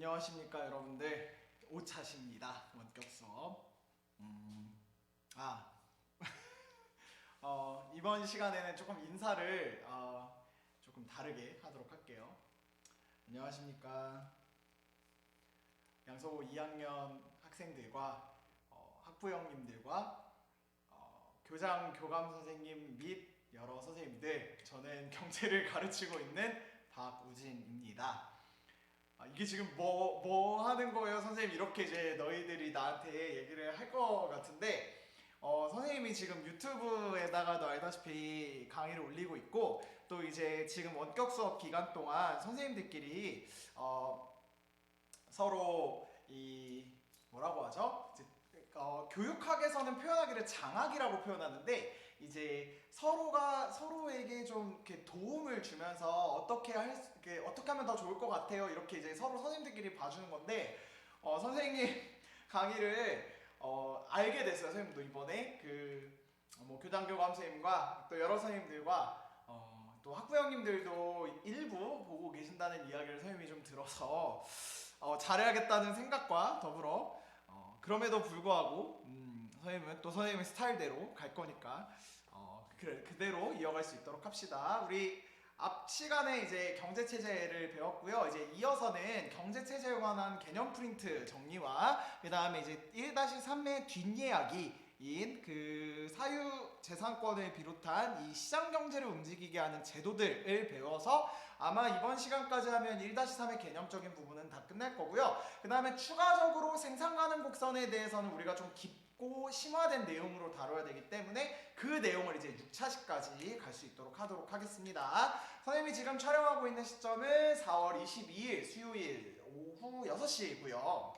안녕하십니까 여러분들, 오차십니다. 원격 수업. 아 이번 시간에는 조금 인사를 조금 다르게 하도록 할게요. 안녕하십니까 양서고 2학년 학생들과 학부형님들과 교장 교감 선생님 및 여러 선생님들, 저는 경제를 가르치고 있는 박우진입니다. 이게 지금 뭐 하는 거예요 선생님, 이렇게 이제 너희들이 나한테 얘기를 할 것 같은데, 선생님이 지금 유튜브에다가도 알다시피 강의를 올리고 있고, 또 이제 지금 원격 수업 기간 동안 선생님들끼리 서로 이 뭐라고 하죠? 교육학에서는 표현하기를 장학이라고 표현하는데, 이제 서로가 서로에게 좀 이렇게 도움을 주면서 어떻게 하면 더 좋을 것 같아요, 이렇게 이제 서로 선생님들끼리 봐주는 건데, 선생님 강의를 알게 됐어요. 선생님도 이번에 뭐 교장교감 선생님과 또 여러 선생님들과 또 학부형님들도 일부 보고 계신다는 이야기를 선생님이 좀 들어서 잘해야겠다는 생각과 더불어 그럼에도 불구하고 선생님은 또 선생님의 스타일대로 갈 거니까 그대로 이어갈 수 있도록 합시다. 우리 앞 시간에 이제 경제체제를 배웠고요. 이제 이어서는 경제체제에 관한 개념 프린트 정리와 그 다음에 이제 1-3의 뒷이야기인 사유재산권을 비롯한 이 시장경제를 움직이게 하는 제도들을 배워서 아마 이번 시간까지 하면 1-3의 개념적인 부분은 다 끝날 거고요. 그 다음에 추가적으로 생산가능 곡선에 대해서는 우리가 좀 깊고 심화된 내용으로 다뤄야 되기 때문에 그 내용을 이제 6차시까지 갈 수 있도록 하도록 하겠습니다. 선생님이 지금 촬영하고 있는 시점은 4월 22일 수요일 오후 6시이고요.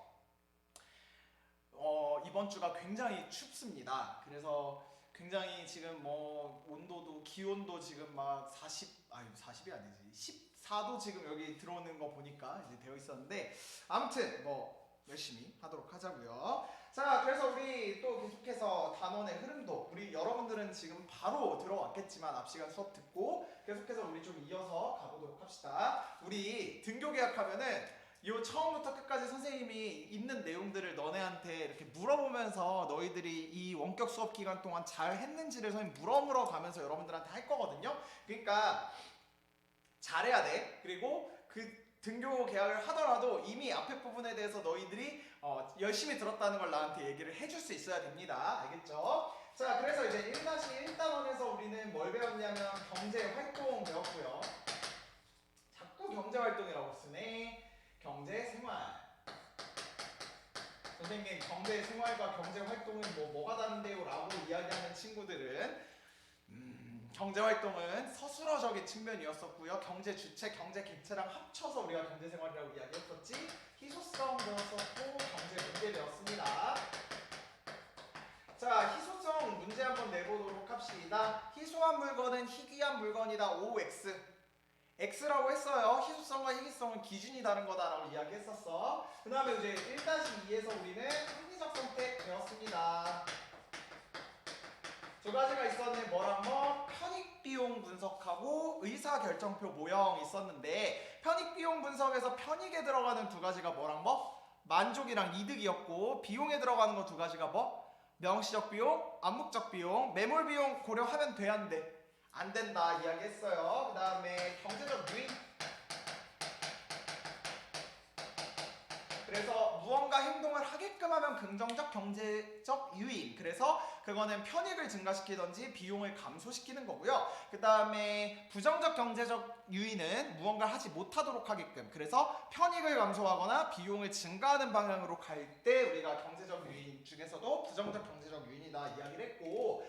이번 주가 굉장히 춥습니다. 그래서 굉장히 지금 뭐 온도도 기온도 지금 막 40이 아니지 14도 지금 여기 들어오는 거 보니까 이제 되어 있었는데, 아무튼 뭐 열심히 하도록 하자고요. 자, 그래서 우리 또 계속해서 단원의 흐름도, 우리 여러분들은 지금 바로 들어왔겠지만 앞 시간 수업 듣고 계속해서 우리 좀 이어서 가보도록 합시다. 우리 등교 계약하면은 요 처음부터 끝까지 선생님이 있는 내용들을 너네한테 이렇게 물어보면서 너희들이 이 원격 수업 기간 동안 잘 했는지를 선생님 물어 가면서 여러분들한테 할 거거든요. 그러니까 잘해야 돼. 그리고 등교 계약을 하더라도 이미 앞에 부분에 대해서 너희들이 열심히 들었다는 걸 나한테 얘기를 해줄 수 있어야 됩니다. 알겠죠? 자, 그래서 이제 1-1단원에서 우리는 뭘 배웠냐면 경제활동 배웠고요. 자꾸 경제활동이라고 쓰네. 경제생활. 선생님, 경제생활과 경제활동은 뭐가 다른데요? 라고 이야기하는 친구들은 경제활동은 서술어적인 측면이었었고요. 경제 주체, 경제 객체랑 합쳐서 우리가 경제생활이라고 이야기했었지. 희소성 배웠었고 경제 문제 배웠습니다. 자, 희소성 문제 한번 내보도록 합시다. 희소한 물건은 희귀한 물건이다. OX. X라고 했어요. 희소성과 희귀성은 기준이 다른 거다라고 이야기했었어. 그 다음에 이제 1-2에서 우리는 합리적 선택 배웠습니다. 두 가지가 있었는데 뭐랑 편익비용 분석하고 의사결정표 모형 있었는데, 편익비용 분석에서 편익에 들어가는 두 가지가 뭐랑 만족이랑 이득이었고, 비용에 들어가는 거 두 가지가 명시적 비용, 암묵적 비용, 매몰 비용 고려하면 돼, 안 돼? 안 된다 이야기했어요. 그 다음에 경제적 유인. 그래서 무언가 행동을 하게끔 하면 긍정적 경제적 유인. 그래서 그거는 편익을 증가시키던지 비용을 감소시키는 거고요. 그 다음에 부정적 경제적 유인은 무언가를 하지 못하도록 하게끔, 그래서 편익을 감소하거나 비용을 증가하는 방향으로 갈 때 우리가 경제적 유인 중에서도 부정적 경제적 유인이다 이야기를 했고,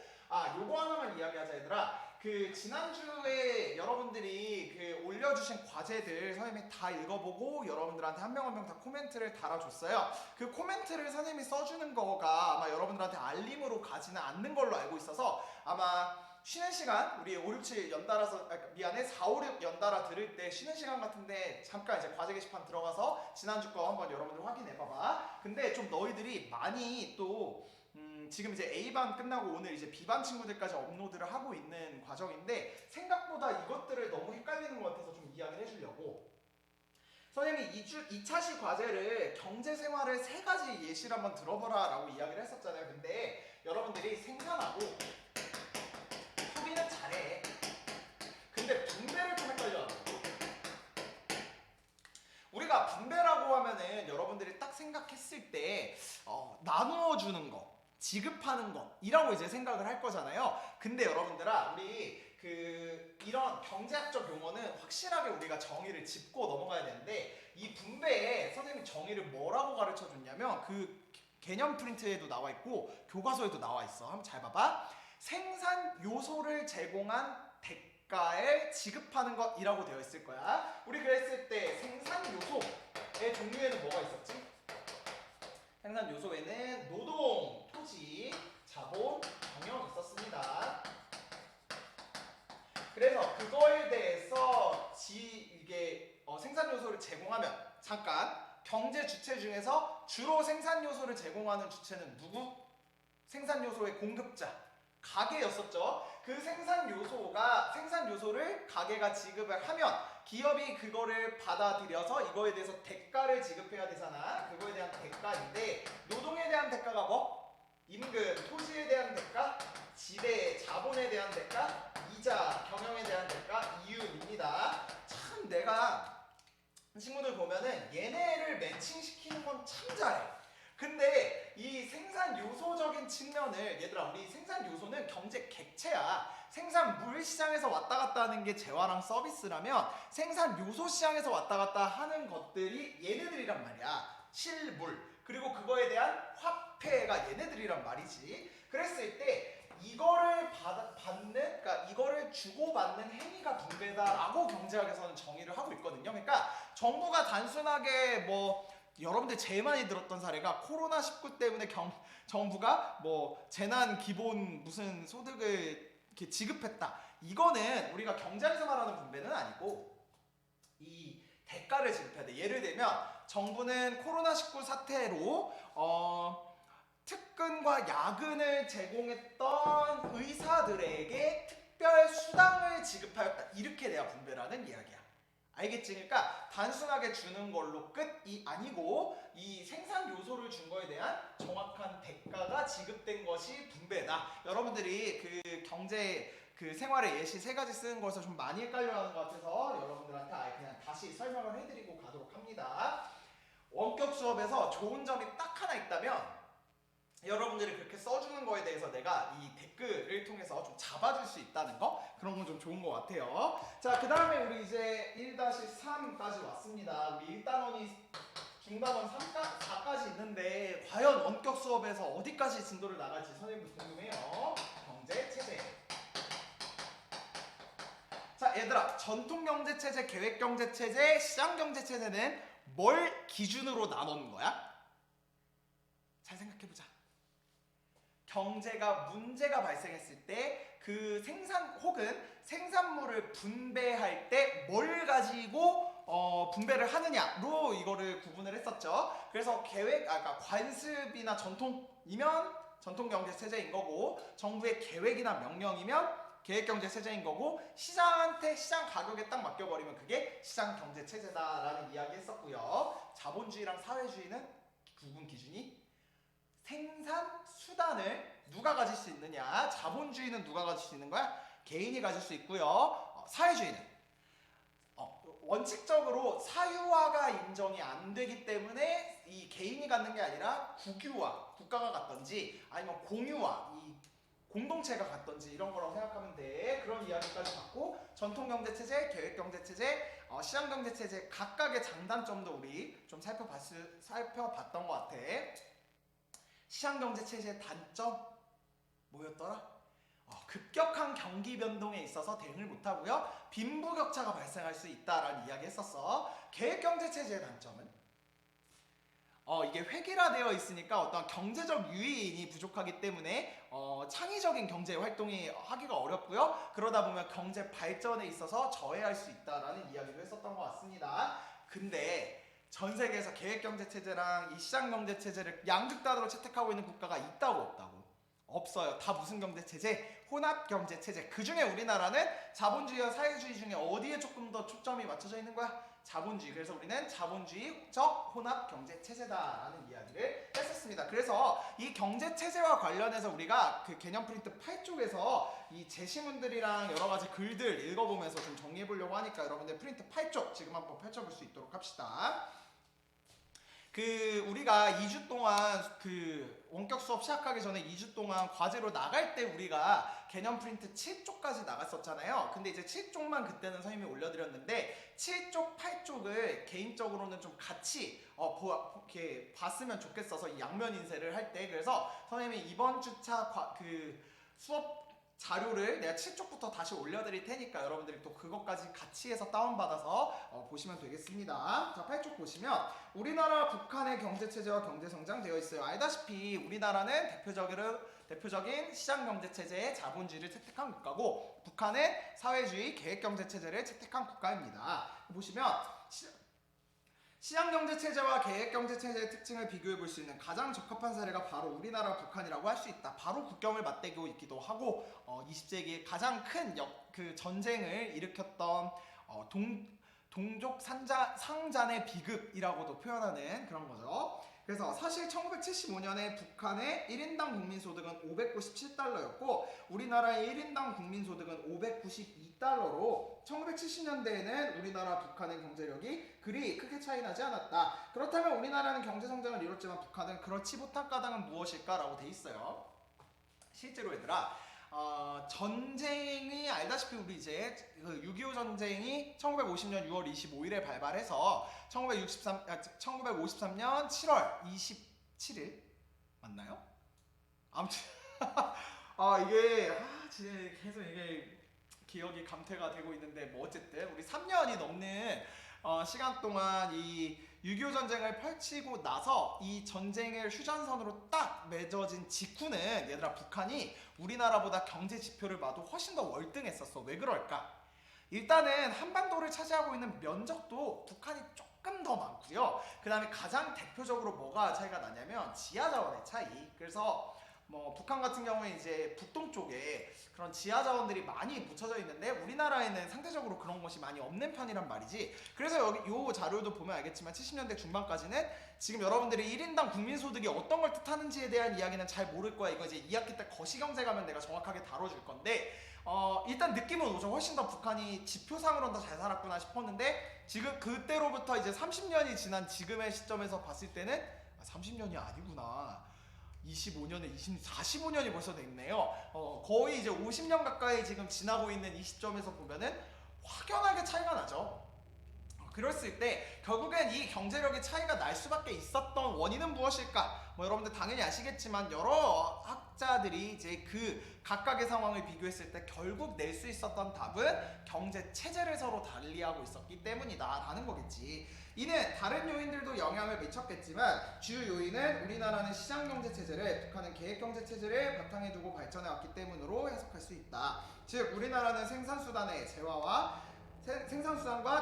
요거 하나만 이야기하자 얘들아. 지난주에 여러분들이 올려주신 과제들 선생님이 다 읽어보고 여러분들한테 한 명 한 명 다 코멘트를 달아줬어요. 그 코멘트를 선생님이 써주는 거가 아마 여러분들한테 알림으로 가지는 않는 걸로 알고 있어서, 아마 쉬는 시간, 우리 5, 6, 7 연달아서, 4, 5, 6 연달아 들을 때 쉬는 시간 같은데 잠깐 이제 과제 게시판 들어가서 지난주 거 한번 여러분들 확인해봐봐. 근데 좀 너희들이 많이 또 지금 이제 A반 끝나고 오늘 이제 B반 친구들까지 업로드를 하고 있는 과정인데, 생각보다 이것들을 너무 헷갈리는 것 같아서 좀 이야기를 해주려고. 선생님이 2차시 과제를 경제생활의 3가지 예시를 한번 들어보라 라고 이야기를 했었잖아요. 근데 여러분들이 생산하고 소비는 잘해. 근데 분배를 좀 헷갈려 하고, 우리가 분배라고 하면은 여러분들이 딱 생각했을 때 나누어 주는 거, 지급하는 것이라고 이제 생각을 할 거잖아요. 근데 여러분들아, 우리 이런 경제학적 용어는 확실하게 우리가 정의를 짚고 넘어가야 되는데, 이 분배에 선생님이 정의를 뭐라고 가르쳐 줬냐면 그 개념 프린트에도 나와 있고 교과서에도 나와 있어. 한번 잘 봐봐. 생산 요소를 제공한 대가에 지급하는 것이라고 되어 있을 거야. 우리 그랬을 때 생산 요소의 종류에는 뭐가 있었지? 생산 요소에는 노동, 토지, 자본, 경영 있었습니다. 그래서 그거에 대해서 이게 생산 요소를 제공하면, 잠깐, 경제 주체 중에서 주로 생산 요소를 제공하는 주체는 누구? 생산 요소의 공급자, 가게였었죠. 그 생산 요소를 가게가 지급을 하면 기업이 그거를 받아들여서 이거에 대해서 대가를 지급해야 되잖아. 그거에 대한 대가인데, 노동에 대한 대가가 뭐? 임금, 토지에 대한 대가, 지배, 자본에 대한 대가, 이자, 경영에 대한 대가, 이윤입니다. 참 내가 친구들 보면은 얘네를 매칭시키는 건 참 잘해. 근데 이 생산 요소적인 측면을, 얘들아, 우리 생산 요소는 경제 객체야. 생산물 시장에서 왔다 갔다 하는 게 재화랑 서비스라면 생산 요소 시장에서 왔다 갔다 하는 것들이 얘네들이란 말이야. 실물, 그리고 그거에 대한 화폐가 얘네들이란 말이지. 그랬을 때 이거를 그러니까 이거를 주고받는 행위가 분배다라고 경제학에서는 정의를 하고 있거든요. 그러니까 정부가 단순하게 여러분들 제일 많이 들었던 사례가 코로나19 때문에 정부가 재난 기본 무슨 소득을 이렇게 지급했다. 이거는 우리가 경제학에서 말하는 분배는 아니고 이 대가를 지급해야 돼. 예를 들면 정부는 코로나19 사태로 특근과 야근을 제공했던 의사들에게 특별 수당을 지급하였다. 이렇게 돼야 분배라는 이야기야. 알겠지? 그러니까 단순하게 주는 걸로 끝이 아니고 이 생산 요소를 준 거에 대한 정확한 대가가 지급된 것이 분배다. 여러분들이 그 경제 생활의 예시 3가지 쓰는 거에서 좀 많이 헷갈려하는 것 같아서 여러분들한테 아예 그냥 다시 설명을 해드리고 가도록 합니다. 원격 수업에서 좋은 점이 딱 하나 있다면 여러분들이 그렇게 써주는 거에 대해서 내가 이 댓글을 통해서 좀 잡아줄 수 있다는 거, 그런 건 좀 좋은 것 같아요. 자, 그 다음에 우리 이제 1-3까지 왔습니다. 우리 1단원이 중단원 4까지 있는데 과연 원격 수업에서 어디까지 진도를 나갈지 선생님도 궁금해요. 경제체제. 자, 얘들아, 전통경제체제, 계획경제체제, 시장경제체제는 뭘 기준으로 나누는 거야? 잘 생각해보자. 경제가 문제가 발생했을 때 그 생산 혹은 생산물을 분배할 때 뭘 가지고 분배를 하느냐로 이거를 구분을 했었죠. 그래서 그러니까 관습이나 전통이면 전통경제체제인 거고, 정부의 계획이나 명령이면 계획경제체제인 거고, 시장한테 시장 가격에 딱 맡겨버리면 그게 시장경제체제다라는 이야기 했었고요. 자본주의랑 사회주의는 구분 기준이 생산 수단을 누가 가질 수 있느냐. 자본주의는 누가 가질 수 있는 거야? 개인이 가질 수 있고요. 사회주의는 원칙적으로 사유화가 인정이 안 되기 때문에 이 개인이 갖는 게 아니라 국유화, 국가가 갖던지 아니면 공유화, 이 공동체가 갖던지 이런 거라고 생각하면 돼. 그런 이야기까지 받고, 전통경제체제, 계획경제체제, 시장경제체제 각각의 장단점도 우리 좀 살펴봤던 것 같아. 시장경제체제의 단점 뭐였더라? 급격한 경기 변동에 있어서 대응을 못하고요. 빈부격차가 발생할 수 있다라는 이야기 했었어. 계획경제체제의 단점은 이게 획일화되어 있으니까 어떤 경제적 유인이 부족하기 때문에 창의적인 경제 활동이 하기가 어렵고요. 그러다 보면 경제 발전에 있어서 저해할 수 있다라는 이야기를 했었던 것 같습니다. 근데 전 세계에서 계획경제체제랑 이 시장경제체제를 양극단으로 채택하고 있는 국가가 있다고 없다고? 없어요. 다 무슨 경제체제? 혼합경제체제. 그 중에 우리나라는 자본주의와 사회주의 중에 어디에 조금 더 초점이 맞춰져 있는 거야? 자본주의. 그래서 우리는 자본주의적 혼합 경제 체제다라는 이야기를 했었습니다. 그래서 이 경제 체제와 관련해서 우리가 그 개념 프린트 8쪽에서 이 제시문들이랑 여러 가지 글들 읽어보면서 좀 정리해 보려고 하니까 여러분들 프린트 8쪽 지금 한번 펼쳐볼 수 있도록 합시다. 우리가 2주 동안 원격 수업 시작하기 전에 2주 동안 과제로 나갈 때 우리가 개념 프린트 7쪽까지 나갔었잖아요. 근데 이제 7쪽만 그때는 선생님이 올려드렸는데 7쪽, 8쪽을 개인적으로는 좀 같이 이렇게 봤으면 좋겠어서 이 양면 인쇄를 할 때. 그래서 선생님이 이번 주차 수업 자료를 내가 7쪽부터 다시 올려드릴 테니까 여러분들이 또 그것까지 같이 해서 다운받아서 보시면 되겠습니다. 자, 8쪽 보시면 우리나라 북한의 경제체제와 경제성장 되어 있어요. 알다시피 우리나라는 대표적인 시장경제체제의 자본주의를 채택한 국가고 북한은 사회주의 계획경제체제를 채택한 국가입니다. 보시면 시장경제체제와 계획경제체제의 특징을 비교해 볼 수 있는 가장 적합한 사례가 바로 우리나라 북한이라고 할 수 있다. 바로 국경을 맞대고 있기도 하고 20세기에 가장 큰 전쟁을 일으켰던 동족 상잔의 비극이라고도 표현하는 그런 거죠. 그래서 사실 1975년에 북한의 1인당 국민소득은 597달러였고 우리나라의 1인당 국민소득은 592달러로 1970년대에는 우리나라 북한의 경제력이 그리 크게 차이 나지 않았다. 그렇다면 우리나라는 경제성장을 이뤘지만 북한은 그렇지 못한 까닭은 무엇일까라고 돼 있어요. 실제로 얘들아 전쟁이 알다시피 우리 이제 6.25 전쟁이 1950년 6월 25일에 발발해서 1953년 7월 27일 맞나요? 아무튼 이게 진짜 계속 이게 기억이 감퇴가 되고 있는데 뭐 어쨌든 우리 3년이 넘는 시간 동안 이 6.25 전쟁을 펼치고 나서 이 전쟁을 휴전선으로 딱 맺어진 직후는 얘들아 북한이 우리나라보다 경제 지표를 봐도 훨씬 더 월등했었어. 왜 그럴까? 일단은 한반도를 차지하고 있는 면적도 북한이 조금 더 많고요. 그 다음에 가장 대표적으로 뭐가 차이가 나냐면 지하자원의 차이. 그래서 북한 같은 경우에 이제 북동쪽에 그런 지하자원들이 많이 묻혀져 있는데 우리나라에는 상대적으로 그런 것이 많이 없는 편이란 말이지. 그래서 여기 요 자료도 보면 알겠지만 70년대 중반까지는 지금 여러분들이 1인당 국민소득이 어떤 걸 뜻하는지에 대한 이야기는 잘 모를 거야. 이거 이제 2학기 때 거시경제 가면 내가 정확하게 다뤄줄 건데 일단 느낌은 오죠. 훨씬 더 북한이 지표상으로는 더 잘 살았구나 싶었는데 지금 그때로부터 이제 30년이 지난 지금의 시점에서 봤을 때는 30년이 아니구나. 25년에 45년이 벌써 됐네요. 거의 이제 50년 가까이 지금 지나고 있는 이 시점에서 보면은 확연하게 차이가 나죠. 그랬을 때 결국엔 이 경제력의 차이가 날 수밖에 있었던 원인은 무엇일까? 여러분들 당연히 아시겠지만 여러 학자들이 이제 그 각각의 상황을 비교했을 때 결국 낼 수 있었던 답은 경제 체제를 서로 달리하고 있었기 때문이다라는 거겠지. 이는 다른 요인들도 영향을 미쳤겠지만 주요 요인은 우리나라는 시장경제체제를 북한은 계획경제체제를 바탕에 두고 발전해왔기 때문으로 해석할 수 있다. 즉 우리나라는 생산수단과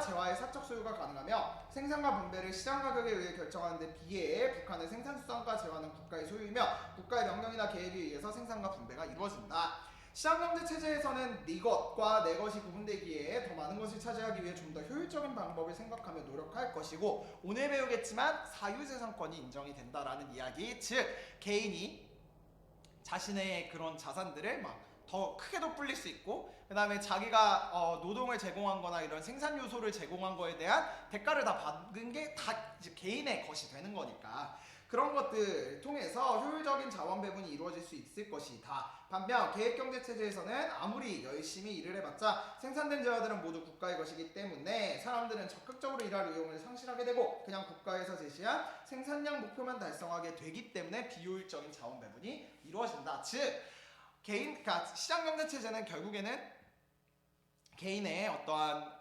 재화의 사적 소유가 가능하며 생산과 분배를 시장 가격에 의해 결정하는 데 비해 북한은 생산수단과 재화는 국가의 소유이며 국가의 명령이나 계획에 의해서 생산과 분배가 이루어진다. 시장경제체제에서는 네 것과 내 것이 구분되기에 더 많은 것을 차지하기 위해 좀 더 효율적인 방법을 생각하며 노력할 것이고 오늘 배우겠지만 사유재산권이 인정이 된다라는 이야기. 즉 개인이 자신의 그런 자산들을 더 크게도 불릴 수 있고 그 다음에 자기가 노동을 제공한 거나 이런 생산 요소를 제공한 거에 대한 대가를 다 받은 게 다 이제 개인의 것이 되는 거니까 그런 것들을 통해서 효율적인 자원 배분이 이루어질 수 있을 것이다. 반면 계획경제체제에서는 아무리 열심히 일을 해봤자 생산된 재화들은 모두 국가의 것이기 때문에 사람들은 적극적으로 일할 의욕을 상실하게 되고 그냥 국가에서 제시한 생산량 목표만 달성하게 되기 때문에 비효율적인 자원 배분이 이루어진다. 즉 그러니까 시장경제체제는 결국에는 개인의 어떠한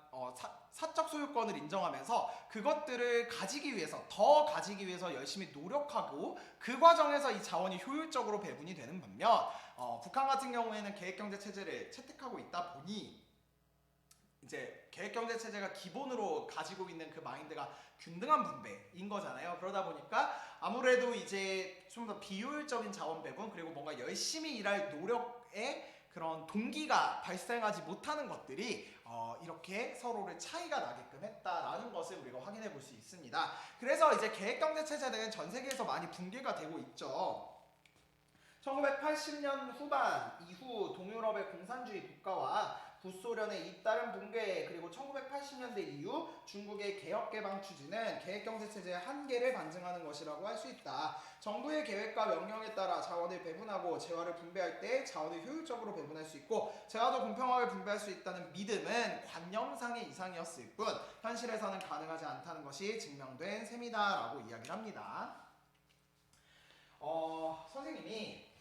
사적 소유권을 인정하면서 그것들을 더 가지기 위해서 열심히 노력하고 그 과정에서 이 자원이 효율적으로 배분이 되는 반면 북한 같은 경우에는 계획경제체제를 채택하고 있다 보니 이제 계획경제체제가 기본으로 가지고 있는 그 마인드가 균등한 분배인 거잖아요. 그러다 보니까 아무래도 이제 좀 더 비효율적인 자원 배분 그리고 뭔가 열심히 일할 노력에 그런 동기가 발생하지 못하는 것들이 이렇게 서로를 차이가 나게끔 했다라는 것을 우리가 확인해 볼 수 있습니다. 그래서 이제 계획경제체제는 전 세계에서 많이 붕괴가 되고 있죠. 1980년 후반 이후 동유럽의 공산주의 국가와 구소련의 잇따른 붕괴, 그리고 1980년대 이후 중국의 개혁개방 추진은 계획경제체제의 한계를 반증하는 것이라고 할 수 있다. 정부의 계획과 명령에 따라 자원을 배분하고 재화를 분배할 때 자원을 효율적으로 배분할 수 있고 재화도 공평하게 분배할 수 있다는 믿음은 관념상의 이상이었을 뿐 현실에서는 가능하지 않다는 것이 증명된 셈이다라고 이야기를 합니다. 선생님이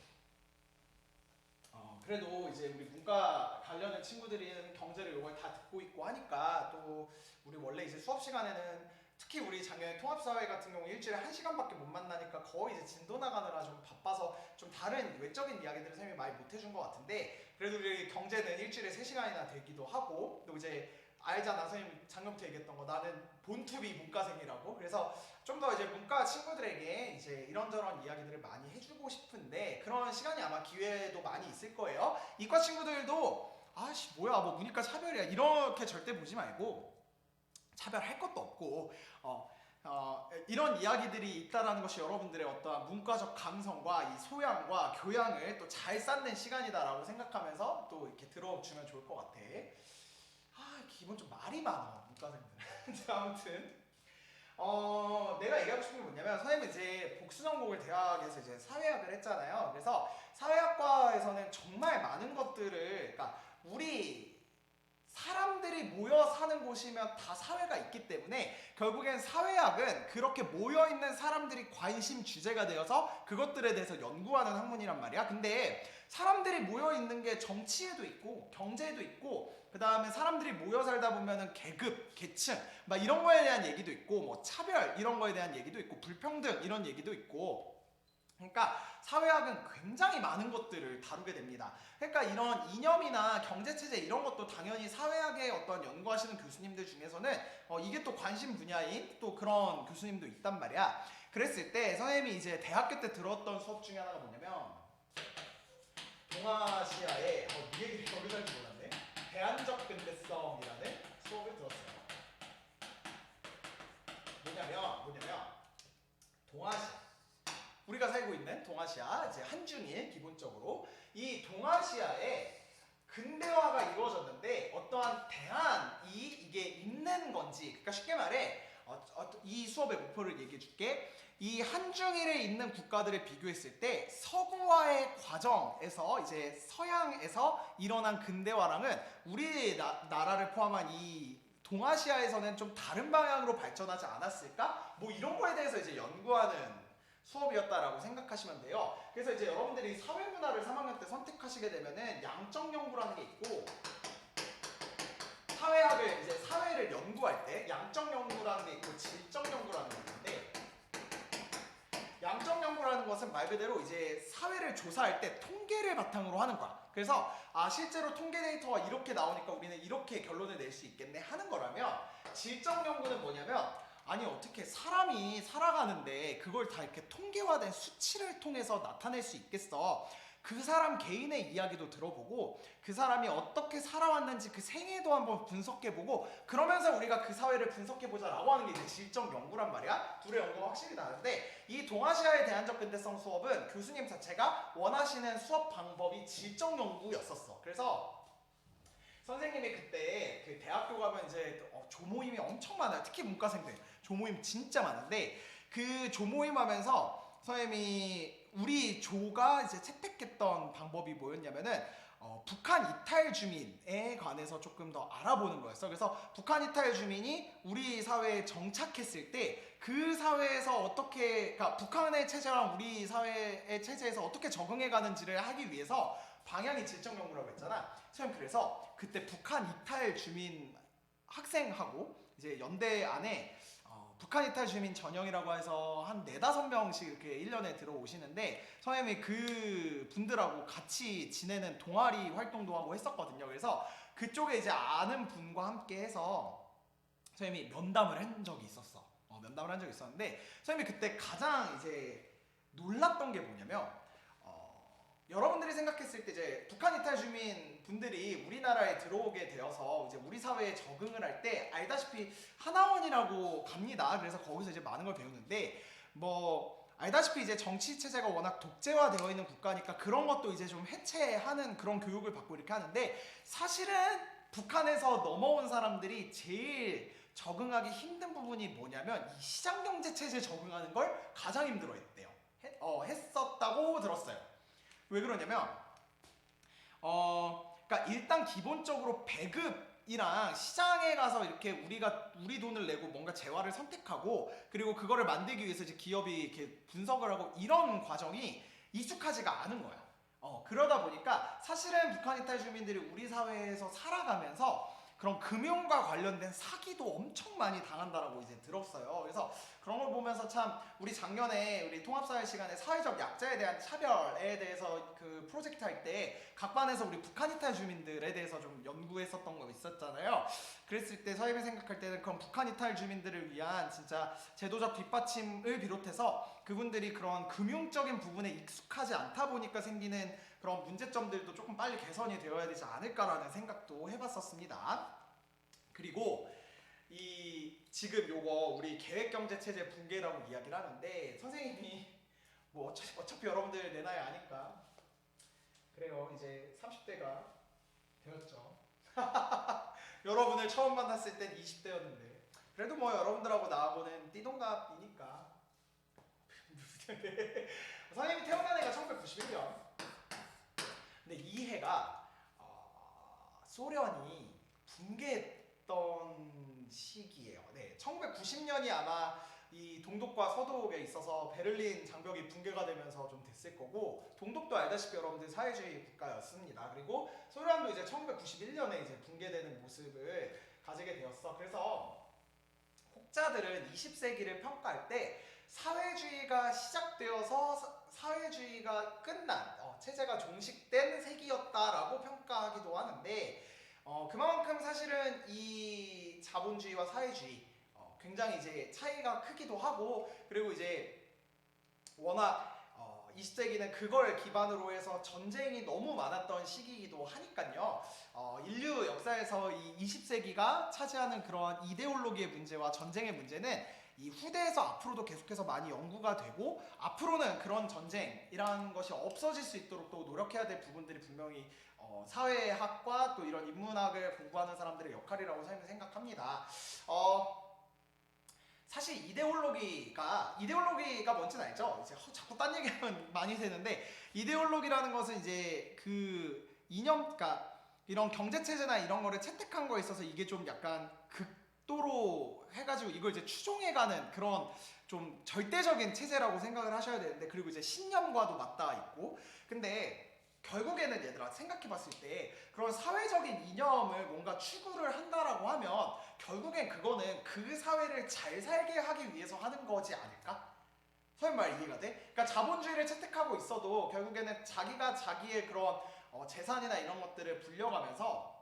그래도 이제 우리 문과 관련된 친구들은 경제를 이걸 다 듣고 있고 하니까 또 우리 원래 이제 수업 시간에는 특히 우리 작년에 통합사회 같은 경우 일주일에 1시간밖에 못 만나니까 거의 이제 진도 나가느라 좀 바빠서 좀 다른 외적인 이야기들을 선생님이 많이 못 해준 것 같은데 그래도 우리 경제는 일주일에 3시간이나 되기도 하고 또 이제 알잖아 선생님 작년부터 얘기했던 거 나는 본투비 문과생이라고 그래서 좀 더 이제 문과 친구들에게 이제 이런저런 이야기들을 많이 해주고 싶은데 그런 시간이 아마 기회도 많이 있을 거예요. 이과 친구들도 아씨 뭐야 뭐 문이과 차별이야 이렇게 절대 보지 말고 차별할 것도 없고 이런 이야기들이 있다라는 것이 여러분들의 어떠한 문과적 감성과 이 소양과 교양을 또 잘 쌓는 시간이다라고 생각하면서 또 이렇게 들어주면 좋을 것 같아. 기본 좀 말이 많아 문과생들은. 아무튼 내가 얘기하고 싶은 게 뭐냐면 선생님은 이제 복수 전공을 대학에서 이제 사회학을 했잖아요. 그래서 사회학과에서는 정말 많은 것들을 그러니까 우리 사람들이 모여 사는 곳이면 다 사회가 있기 때문에 결국엔 사회학은 그렇게 모여있는 사람들이 관심 주제가 되어서 그것들에 대해서 연구하는 학문이란 말이야. 근데 사람들이 모여있는 게 정치에도 있고 경제에도 있고 그 다음에 사람들이 모여 살다 보면은 계급, 계층 막 이런 거에 대한 얘기도 있고 뭐 차별 이런 거에 대한 얘기도 있고 불평등 이런 얘기도 있고 그러니까 사회학은 굉장히 많은 것들을 다루게 됩니다. 그러니까 이런 이념이나 경제체제 이런 것도 당연히 사회학의 어떤 연구하시는 교수님들 중에서는 이게 또 관심 분야인 또 그런 교수님도 있단 말이야. 그랬을 때 선생님이 이제 대학교 때 들었던 수업 중에 하나가 뭐냐면 동아시아의 이 얘기를 여기서 할지 몰랐네. 대안적 근대성이라는 수업을 들었어요. 뭐냐면 동아시아 우리가 살고 있는 동아시아 이제 한중일 기본적으로 이 동아시아에 근대화가 이루어졌는데 어떠한 대안이 이게 있는 건지 그러니까 쉽게 말해 이 수업의 목표를 얘기해 줄게. 이 한중일에 있는 국가들을 비교했을 때 서구화의 과정에서 이제 서양에서 일어난 근대화랑은 우리 나라를 포함한 이 동아시아에서는 좀 다른 방향으로 발전하지 않았을까? 뭐 이런 거에 대해서 이제 연구하는 수업이었다라고 생각하시면 돼요. 그래서 이제 여러분들이 사회문화를 3학년 때 선택하시게 되면은 양적 연구라는 게 있고 사회학을 이제 사회를 연구할 때 양적 연구라는 게 있고 질적 연구라는 게 있는데 양적 연구라는 것은 말 그대로 이제 사회를 조사할 때 통계를 바탕으로 하는 거야. 그래서 실제로 통계 데이터가 이렇게 나오니까 우리는 이렇게 결론을 낼 수 있겠네 하는 거라면 질적 연구는 뭐냐면 아니 어떻게 사람이 살아가는데 그걸 다 이렇게 통계화된 수치를 통해서 나타낼 수 있겠어. 그 사람 개인의 이야기도 들어보고 그 사람이 어떻게 살아왔는지 그 생애도 한번 분석해보고 그러면서 우리가 그 사회를 분석해보자 라고 하는 게 이제 질적 연구란 말이야. 둘의 연구가 확실히 다른데 이 동아시아의 대안적 근대성 수업은 교수님 자체가 원하시는 수업 방법이 질적 연구였었어. 그래서 선생님이 그때 그 대학교 가면 이제 조모임이 엄청 많아요. 특히 문과생들 조모임 진짜 많은데 그 조모임 하면서 선생님이 우리 조가 이제 채택했던 방법이 뭐였냐면은 북한 이탈 주민에 관해서 조금 더 알아보는 거였어. 그래서 북한 이탈 주민이 우리 사회에 정착했을 때 그 사회에서 어떻게 그러니까 북한의 체제랑 우리 사회의 체제에서 어떻게 적응해 가는지를 하기 위해서 방향이 질적 연구라고 했잖아. 선생님 그래서 그때 북한 이탈 주민 학생하고 이제 연대 안에 북한 이탈 주민 전형이라고 해서 한 4-5명씩 이렇게 1년에 들어오시는데 선생님이 그 분들하고 같이 지내는 동아리 활동도 하고 했었거든요. 그래서 그쪽에 이제 아는 분과 함께 해서 선생님이 면담을 한 적이 있었어. 면담을 한 적이 있었는데 선생님이 그때 가장 이제 놀랐던 게 뭐냐면 여러분들이 생각했을 때 이제 북한 이탈 주민 분들이 우리나라에 들어오게 되어서 이제 우리 사회에 적응을 할 때 알다시피 하나원이라고 갑니다. 그래서 거기서 이제 많은 걸 배우는데 뭐 알다시피 이제 정치 체제가 워낙 독재화되어 있는 국가니까 그런 것도 이제 좀 해체하는 그런 교육을 받고 이렇게 하는데 사실은 북한에서 넘어온 사람들이 제일 적응하기 힘든 부분이 뭐냐면 이 시장 경제 체제에 적응하는 걸 가장 힘들어했대요. 했었다고 들었어요. 왜 그러냐면 그러니까 일단 기본적으로 배급이랑 시장에 가서 이렇게 우리 돈을 내고 뭔가 재화를 선택하고 그리고 그거를 만들기 위해서 이제 기업이 이렇게 분석을 하고 이런 과정이 익숙하지가 않은 거야. 그러다 보니까 사실은 북한 이탈 주민들이 우리 사회에서 살아가면서 그런 금융과 관련된 사기도 엄청 많이 당한다라고 이제 들었어요. 그래서 그런 걸 보면서 참 우리 작년에 우리 통합사회 시간에 사회적 약자에 대한 차별에 대해서 그 프로젝트 할 때 각반에서 우리 북한 이탈 주민들에 대해서 좀 연구했었던 거 있었잖아요. 그랬을 때 선생님이 생각할 때는 그런 북한 이탈 주민들을 위한 진짜 제도적 뒷받침을 비롯해서 그분들이 그런 금융적인 부분에 익숙하지 않다 보니까 생기는 그런 문제점들도 조금 빨리 개선이 되어야 되지 않을까라는 생각도 해봤었습니다. 그리고 이 지금 요거 우리 계획경제체제 붕괴라고 이야기를 하는데 선생님이 뭐 어차피 여러분들 내 나이 아니까 그래요. 이제 30대가 되었죠. 여러분을 처음 만났을 땐 20대였는데 그래도 뭐 여러분들하고 나하고는 띠동갑이니까 선생님이 태어난 해가 1991년 근데 이 해가 소련이 붕괴했던 시기예요. 네, 1990년이 아마 이 동독과 서독에 있어서 베를린 장벽이 붕괴가 되면서 좀 됐을 거고 동독도 알다시피 여러분들 사회주의 국가였습니다. 그리고 소련도 이제 1991년에 이제 붕괴되는 모습을 가지게 되었어. 그래서 혹자들은 20세기를 평가할 때 사회주의가 시작되어서 사회주의가 끝난 체제가 종식된 세기였다라고 평가하기도 하는데 그만큼 사실은 이 자본주의와 사회주의 굉장히 이제 차이가 크기도 하고 그리고 이제 워낙 20세기는 그걸 기반으로 해서 전쟁이 너무 많았던 시기이기도 하니까요. 인류 역사에서 이 20세기가 차지하는 그런 이데올로기의 문제와 전쟁의 문제는 이 후대에서 앞으로도 계속해서 많이 연구가 되고 앞으로는 그런 전쟁이라는 것이 없어질 수 있도록 또 노력해야 될 부분들이 분명히 사회학과 또 이런 인문학을 공부하는 사람들의 역할이라고 저는 생각합니다. 사실 이데올로기가 뭔지는 알죠? 이제 자꾸 딴 얘기하면 많이 되는데 이데올로기라는 것은 이제 그 이념가 이런 경제체제나 이런 거를 채택한 거에 있어서 이게 좀 약간 극도로 해가지고 이걸 이제 추종해가는 그런 좀 절대적인 체제라고 생각을 하셔야 되는데 그리고 이제 신념과도 맞닿아 있고 근데 결국에는 얘들아 생각해봤을 때 그런 사회적인 이념을 뭔가 추구를 한다라고 하면 결국엔 그거는 그 사회를 잘 살게 하기 위해서 하는 거지 않을까? 설마 말 이해가 돼? 그러니까 자본주의를 채택하고 있어도 결국에는 자기가 자기의 그런 재산이나 이런 것들을 불려가면서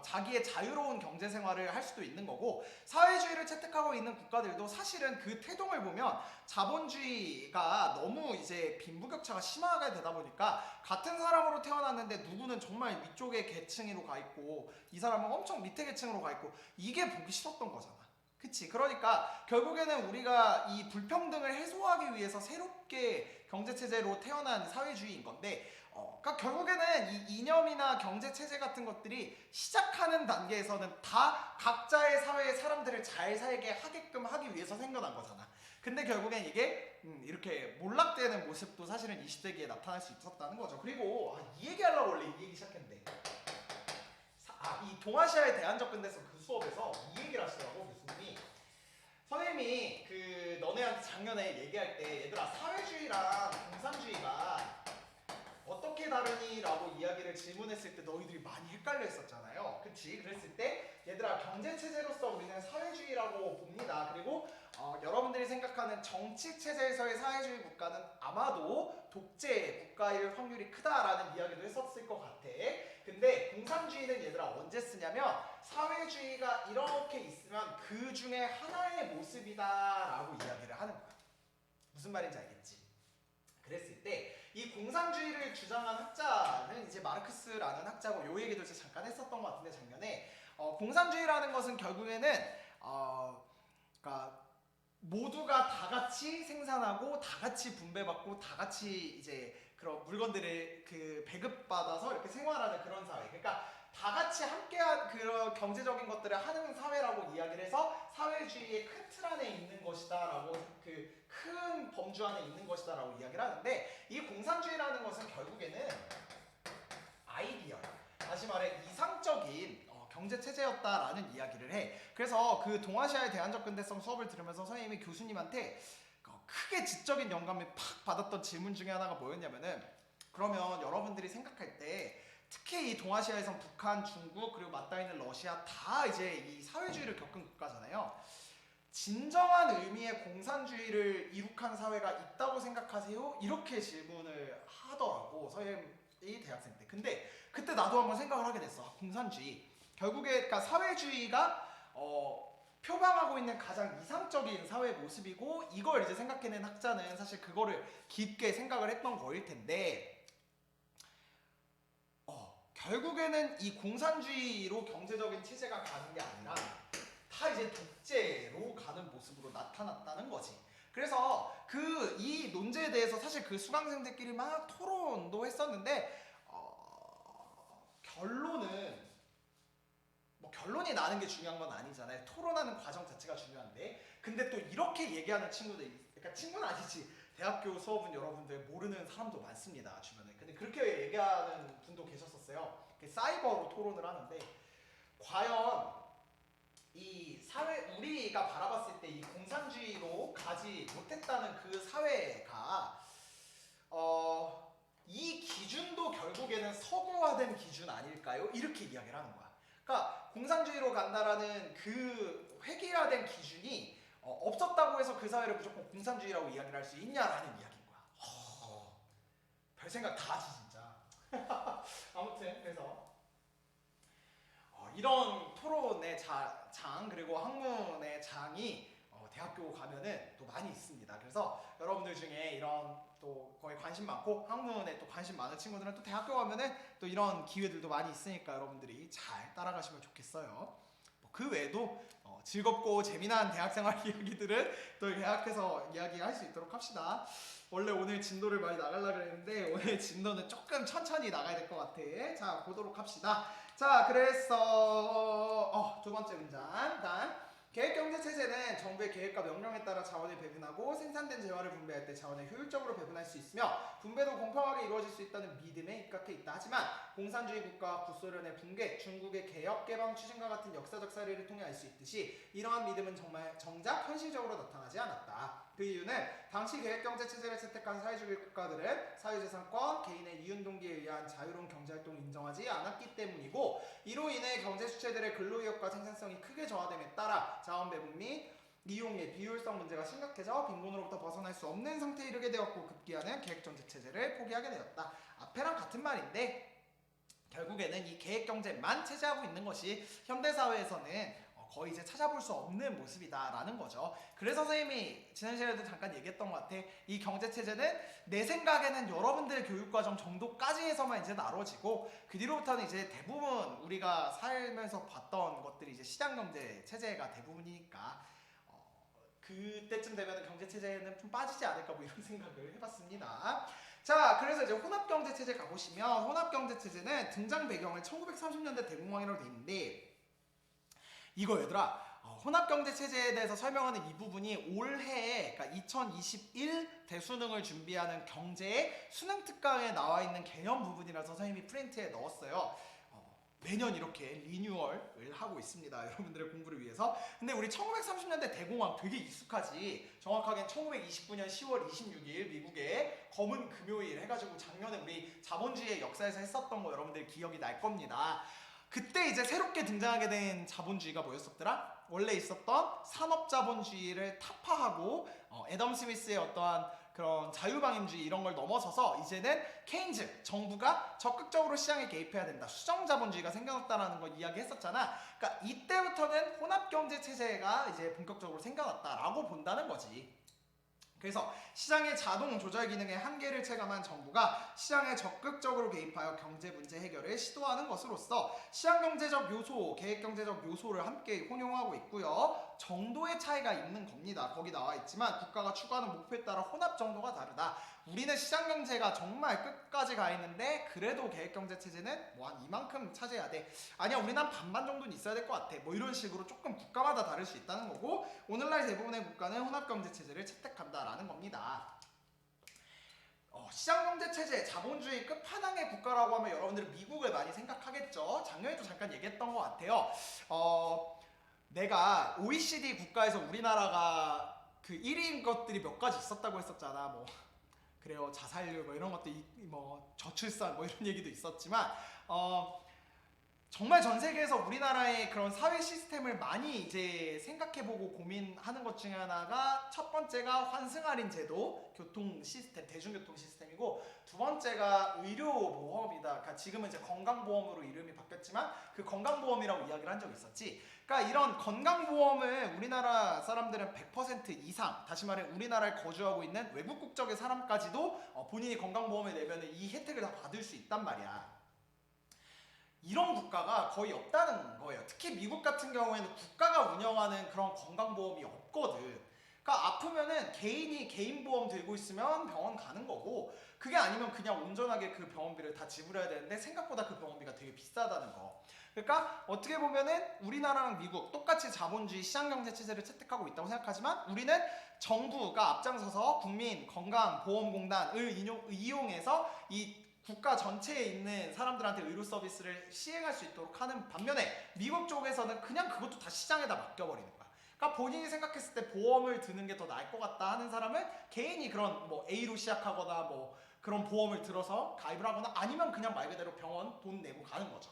자기의 자유로운 경제 생활을 할 수도 있는 거고 사회주의를 채택하고 있는 국가들도 사실은 그 태동을 보면 자본주의가 너무 이제 빈부격차가 심하게 되다 보니까 같은 사람으로 태어났는데 누구는 정말 위쪽의 계층으로 가 있고 이 사람은 엄청 밑에 계층으로 가 있고 이게 보기 싫었던 거잖아. 그치? 그러니까 결국에는 우리가 이 불평등을 해소하기 위해서 새롭게 경제체제로 태어난 사회주의인 건데 그러니까 결국에는 이 이념이나 경제체제 같은 것들이 시작하는 단계에서는 다 각자의 사회의 사람들을 잘 살게 하게끔 하기 위해서 생겨난 거잖아. 근데 결국엔 이게 이렇게 몰락되는 모습도 사실은 20세기에 나타날 수 있었다는 거죠. 그리고 이 얘기하려고 원래 이 얘기 시작했는데 이 동아시아의 대안적 근대성 그 수업에서 이 얘기를 하시더라고 교수님이. 선생님이 그 너네한테 작년에 얘기할 때 얘들아 사회주의랑 공산주의가 어떻게 다르니? 라고 이야기를 질문했을 때 너희들이 많이 헷갈려 했었잖아요. 그치? 그랬을 때 얘들아 경제체제로서 우리는 사회주의라고 봅니다. 그리고 여러분들이 생각하는 정치체제에서의 사회주의 국가는 아마도 독재 국가일 확률이 크다라는 이야기도 했었을 것 같아. 근데 공산주의는 얘들아 언제 쓰냐면 사회주의가 이렇게 있으면 그 중에 하나의 모습이다 라고 이야기를 하는 거야. 무슨 말인지 알겠지? 그랬을 때 이 공산주의를 주장한 학자는 이제 마르크스라는 학자고 요 얘기도 이제 잠깐 했었던 것 같은데 작년에 공산주의라는 것은 결국에는 그러니까 모두가 다 같이 생산하고 다 같이 분배받고 다 같이 이제 그런 물건들을 그 배급받아서 이렇게 생활하는 그런 사회. 그러니까 다 같이 함께한 그런 경제적인 것들을 하는 사회라고 이야기를 해서 사회주의의 큰 틀 안에 있는 것이다라고 그 큰 범주 안에 있는 것이다라고 이야기를 하는데 이 공산주의라는 것은 결국에는 아이디어, 다시 말해 이상적인 경제 체제였다라는 이야기를 해. 그래서 그 동아시아의 대안적 근대성 수업을 들으면서 선생님이 교수님한테 크게 지적인 영감을 팍 받았던 질문 중에 하나가 뭐였냐면은 그러면 여러분들이 생각할 때 특히 이 동아시아에선 북한, 중국 그리고 맞닿아 있는 러시아 다 이제 이 사회주의를 겪은 국가잖아요. 진정한 의미의 공산주의를 이룩한 사회가 있다고 생각하세요? 이렇게 질문을 하더라고 선생님이 대학생 때. 근데 그때 나도 한번 생각을 하게 됐어. 공산주의 결국에 그러니까 사회주의가 표방하고 있는 가장 이상적인 사회 모습이고 이걸 이제 생각해낸 학자는 사실 그거를 깊게 생각을 했던 거일 텐데 결국에는 이 공산주의로 경제적인 체제가 가는 게 아니라 다 이제 독재로 가는 모습으로 나타났다는 거지. 그래서 이 논제에 대해서 사실 그 수강생들끼리 막 토론도 했었는데 결론이 나는 게 중요한 건 아니잖아요. 토론하는 과정 자체가 중요한데 근데 또 이렇게 얘기하는 친구들 그러니까 친구는 아니지 대학교 수업은 여러분들 모르는 사람도 많습니다 주변에. 근데 그렇게 얘기하는 분도 계셨었어요. 사이버로 토론을 하는데 과연 이 사회 우리가 바라봤을 때 이 공산주의로 가지 못했다는 그 사회가 이 기준도 결국에는 서구화된 기준 아닐까요? 이렇게 이야기를 하는 거야. 그러니까 공산주의로 간다라는 그 획일화된 기준이 없었다고 해서 그 사회를 무조건 공산주의라고 이야기를 할 수 있냐라는 이야기인 거야. 별 생각 다 하지 진짜. 아무튼 그래서 이런 토론의 장 그리고 학문의 장이 대학교 가면은 또 많이 있습니다. 그래서 여러분들 중에 이런 또 거의 관심 많고 학문에 또 관심 많은 친구들은 또 대학교 가면은 또 이런 기회들도 많이 있으니까 여러분들이 잘 따라가시면 좋겠어요. 그 외에도 즐겁고 재미난 대학생활 이야기들은 또 대학에서 이야기할 수 있도록 합시다. 원래 오늘 진도를 많이 나가려고 했는데 오늘 진도는 조금 천천히 나가야 될 것 같아. 자 보도록 합시다. 자 그래서 두 번째 문장 일단 계획경제체제는 정부의 계획과 명령에 따라 자원을 배분하고 생산된 재화를 분배할 때 자원을 효율적으로 배분할 수 있으며 분배도 공평하게 이루어질 수 있다는 믿음에 입각해 있다. 하지만 공산주의 국가와 구소련의 붕괴, 중국의 개혁 개방 추진과 같은 역사적 사례를 통해 알 수 있듯이 이러한 믿음은 정작 현실적으로 나타나지 않았다. 그 이유는 당시 계획경제체제를 채택한 사회주의 국가들은 사유재산권, 개인의 이윤동기에 의한 자유로운 경제활동을 인정하지 않았기 때문이고 이로 인해 경제주체들의 근로이익과 생산성이 크게 저하됨에 따라 자원배분 및 이용 및 비효율성 문제가 심각해져 빈곤으로부터 벗어날 수 없는 상태에 이르게 되었고 급기야는 계획경제체제를 포기하게 되었다. 앞에랑 같은 말인데 결국에는 이 계획경제만 체제하고 있는 것이 현대사회에서는 거의 이제 찾아볼 수 없는 모습이다라는 거죠. 그래서 선생님이 지난 시간에도 잠깐 얘기했던 것 같아. 이 경제체제는 내 생각에는 여러분들 교육과정 정도까지에서만 이제 나눠지고 그 뒤로부터는 이제 대부분 우리가 살면서 봤던 것들이 이제 시장경제 체제가 대부분이니까 그때쯤 되면 경제체제는 좀 빠지지 않을까 뭐 이런 생각을 해봤습니다. 자 그래서 이제 혼합경제체제 가보시면 혼합경제체제는 등장 배경을 1930년대 대공황이라고 돼 있는데 이거 얘들아 혼합경제체제에 대해서 설명하는 이 부분이 올해에 그러니까 2021 대수능을 준비하는 경제의 수능특강에 나와 있는 개념 부분이라서 선생님이 프린트에 넣었어요. 매년 이렇게 리뉴얼을 하고 있습니다. 여러분들의 공부를 위해서. 근데 우리 1930년대 대공황 되게 익숙하지. 정확하게 1929년 10월 26일 미국의 검은 금요일 해가지고 작년에 우리 자본주의의 역사에서 했었던 거 여러분들 기억이 날 겁니다. 그때 이제 새롭게 등장하게 된 자본주의가 뭐였었더라? 원래 있었던 산업자본주의를 타파하고 애덤 스미스의 어떠한 그런 자유방임주의 이런 걸 넘어서서 이제는 케인즈 정부가 적극적으로 시장에 개입해야 된다. 수정자본주의가 생겨났다라는 걸 이야기했었잖아. 그러니까 이때부터는 혼합경제체제가 이제 본격적으로 생겨났다라고 본다는 거지. 그래서 시장의 자동 조절 기능의 한계를 체감한 정부가 시장에 적극적으로 개입하여 경제 문제 해결을 시도하는 것으로서 시장 경제적 요소, 계획 경제적 요소를 함께 혼용하고 있고요. 정도의 차이가 있는 겁니다. 거기 나와 있지만 국가가 추구하는 목표에 따라 혼합 정도가 다르다. 우리는 시장 경제가 정말 끝까지 가 있는데 그래도 계획 경제 체제는 뭐 한 이만큼 차지해야 돼. 아니야, 우리는 한 반반 정도는 있어야 될 것 같아. 뭐 이런 식으로 조금 국가마다 다를 수 있다는 거고, 오늘날 대부분의 국가는 혼합 경제 체제를 채택한다라는 겁니다. 시장 경제 체제, 자본주의 끝판왕의 국가라고 하면 여러분들은 미국을 많이 생각하겠죠. 작년에도 잠깐 얘기했던 것 같아요. 내가 OECD 국가에서 우리나라가 그 1위인 것들이 몇 가지 있었다고 했었잖아. 뭐 그래요, 자살률 뭐 이런 것도 뭐 저출산 뭐 이런 얘기도 있었지만 정말 전 세계에서 우리나라의 그런 사회 시스템을 많이 이제 생각해보고 고민하는 것 중에 하나가, 첫 번째가 환승할인 제도, 교통 시스템, 대중교통 시스템이고, 두 번째가 의료보험이다. 그러니까 지금은 이제 건강보험으로 이름이 바뀌었지만 그 건강보험이라고 이야기를 한 적이 있었지. 그러니까 이런 건강보험을 우리나라 사람들은 100% 이상, 다시 말해 우리나라에 거주하고 있는 외국 국적의 사람까지도 본인이 건강보험을 내면 이 혜택을 다 받을 수 있단 말이야. 이런 국가가 거의 없다는 거예요. 특히 미국 같은 경우에는 국가가 운영하는 그런 건강보험이 없거든. 그러니까 아프면은 개인이 개인보험 들고 있으면 병원 가는 거고, 그게 아니면 그냥 온전하게 그 병원비를 다 지불해야 되는데 생각보다 그 병원비가 되게 비싸다는 거. 그러니까 어떻게 보면은 우리나라랑 미국 똑같이 자본주의 시장경제 체제를 채택하고 있다고 생각하지만, 우리는 정부가 앞장서서 국민건강보험공단을 이용해서 이 국가 전체에 있는 사람들한테 의료 서비스를 시행할 수 있도록 하는 반면에, 미국 쪽에서는 그냥 그것도 다 시장에다 맡겨버리는 거야. 그러니까 본인이 생각했을 때 보험을 드는 게 더 나을 것 같다 하는 사람은 개인이 그런 뭐 A로 시작하거나 뭐 그런 보험을 들어서 가입을 하거나, 아니면 그냥 말 그대로 병원 돈 내고 가는 거죠.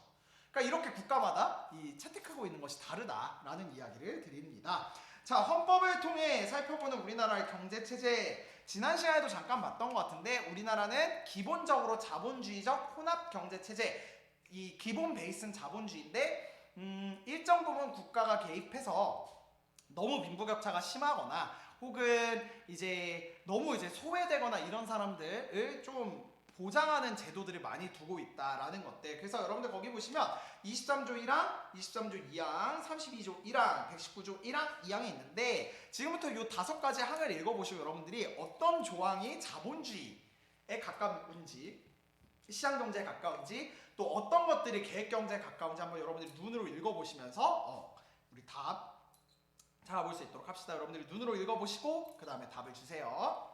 그러니까 이렇게 국가마다 이 채택하고 있는 것이 다르다라는 이야기를 드립니다. 자, 헌법을 통해 살펴보는 우리나라의 경제체제, 지난 시간에도 잠깐 봤던 것 같은데, 우리나라는 기본적으로 자본주의적 혼합경제체제, 이 기본 베이스는 자본주의인데 일정 부분 국가가 개입해서 너무 빈부격차가 심하거나 혹은 이제 너무 이제 소외되거나 이런 사람들을 좀 보장하는 제도들을 많이 두고 있다라는 것들. 그래서 여러분들 거기 보시면 23조 1항, 23조 2항, 32조 1항, 119조 1항, 2항이 있는데, 지금부터 이 5가지 항을 읽어보시고 여러분들이 어떤 조항이 자본주의에 가까운지, 시장경제에 가까운지, 또 어떤 것들이 계획경제에 가까운지 한번 여러분들이 눈으로 읽어보시면서 우리 답 찾아볼 수 있도록 합시다. 여러분들이 눈으로 읽어보시고 그 다음에 답을 주세요.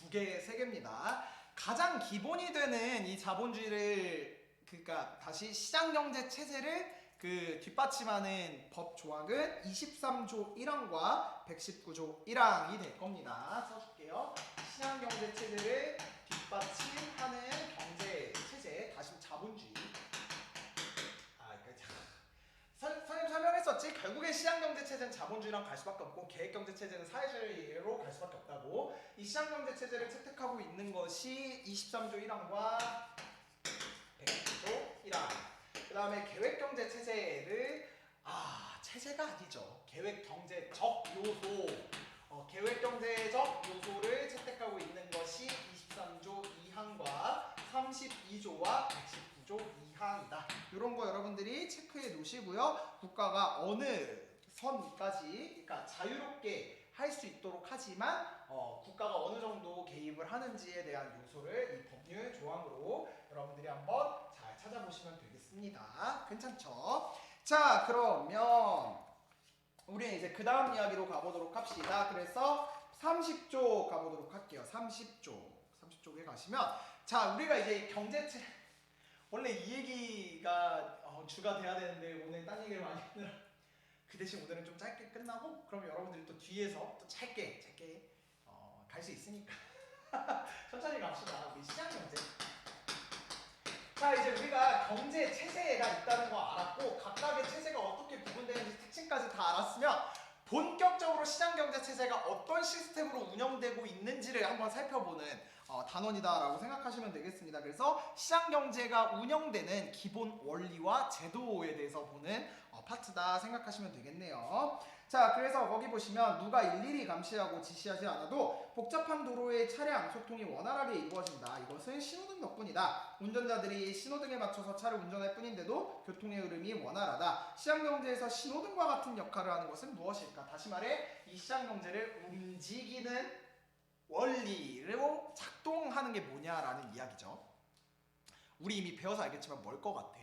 세 개입니다. 가장 기본이 되는 이 자본주의를, 그러니까 다시 시장경제 체제를 뒷받침하는 법 조항은 23조 1항과 119조 1항이 될 겁니다. 써줄게요. 시장경제 체제를 뒷받침하는 경제 체제, 다시 자본주의. 선생님 설명했었지? 결국에 시장경제체제는 자본주의랑 갈 수밖에 없고 계획경제체제는 사회주의로 갈 수밖에 없다고. 이 시장경제체제를 채택하고 있는 것이 23조 1항과 109조 1항. 그 다음에 계획경제체제를 체제가 아니죠. 계획경제적 요소. 계획경제적 요소를 채택하고 있는 것이 23조 2항과 32조와 119조 2항이다. 이런 거 여러분들이 체크해 놓으시고요. 국가가 어느 선까지, 그러니까 자유롭게 할 수 있도록 하지만 국가가 어느 정도 개입을 하는지에 대한 요소를 이 법률 조항으로 여러분들이 한번 잘 찾아보시면 되겠습니다. 괜찮죠? 자, 그러면 우리 이제 그 다음 이야기로 가보도록 합시다. 그래서 30조 가보도록 할게요. 30조에 가시면, 자, 우리가 이제 경제체, 원래 이 얘기가 주가 돼야 되는데 오늘 딴 얘기를 많이 하느라 그 대신 오늘은 좀 짧게 끝나고, 그럼 여러분들이 또 뒤에서 또 짧게 갈 수 있으니까 천천히 갑시다. 우리 시장경제. 자, 이제 우리가 경제 체제가 있다는 거 알았고, 각각의 체제가 어떻게 구분되는지 특징까지 다 알았으면 본격 본격적으로 시장경제 체제가 어떤 시스템으로 운영되고 있는지를 한번 살펴보는 단원이다라고 생각하시면 되겠습니다. 그래서 시장경제가 운영되는 기본 원리와 제도에 대해서 보는 파트다 생각하시면 되겠네요. 자, 그래서 거기 보시면 누가 일일이 감시하고 지시하지 않아도 복잡한 도로의 차량 소통이 원활하게 이루어진다. 이것은 신호등 덕분이다. 운전자들이 신호등에 맞춰서 차를 운전할 뿐인데도 교통의 흐름이 원활하다. 시장경제에서 신호등과 같은 역할을 하는 것은 무엇일까? 다시 말해 이 시장경제를 움직이는 원리로 작동하는 게 뭐냐라는 이야기죠. 우리 이미 배워서 알겠지만 뭘 것 같아?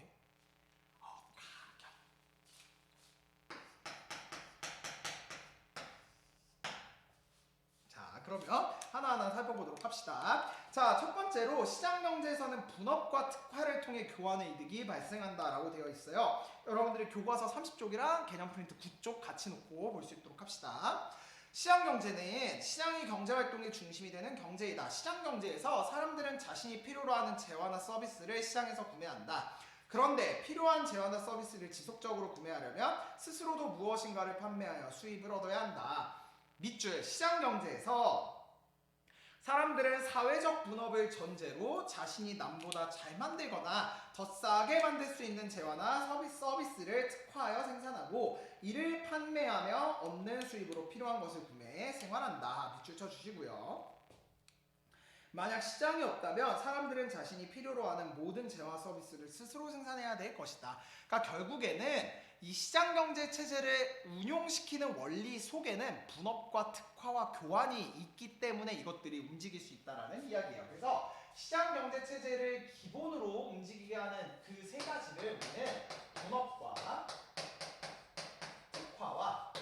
그러면 하나하나 살펴보도록 합시다. 자, 첫 번째로 시장경제에서는 분업과 특화를 통해 교환의 이득이 발생한다라고 되어 있어요. 여러분들이 교과서 30쪽이랑 개념 프린트 9쪽 같이 놓고 볼 수 있도록 합시다. 시장경제는 시장이 경제활동의 중심이 되는 경제이다. 시장경제에서 사람들은 자신이 필요로 하는 재화나 서비스를 시장에서 구매한다. 그런데 필요한 재화나 서비스를 지속적으로 구매하려면 스스로도 무엇인가를 판매하여 수입을 얻어야 한다. 밑줄, 시장경제에서 사람들은 사회적 분업을 전제로 자신이 남보다 잘 만들거나 더 싸게 만들 수 있는 재화나 서비스를 특화하여 생산하고 이를 판매하며 얻는 수입으로 필요한 것을 구매해 생활한다. 밑줄 쳐주시고요. 만약 시장이 없다면 사람들은 자신이 필요로 하는 모든 재화 서비스를 스스로 생산해야 될 것이다. 그러니까 결국에는 이 시장경제 체제를 운용시키는 원리 속에는 분업과 특화와 교환이 있기 때문에 이것들이 움직일 수 있다는 이야기예요. 그래서 시장경제 체제를 기본으로 움직이게 하는 그 세 가지를 우리는 분업과 특화와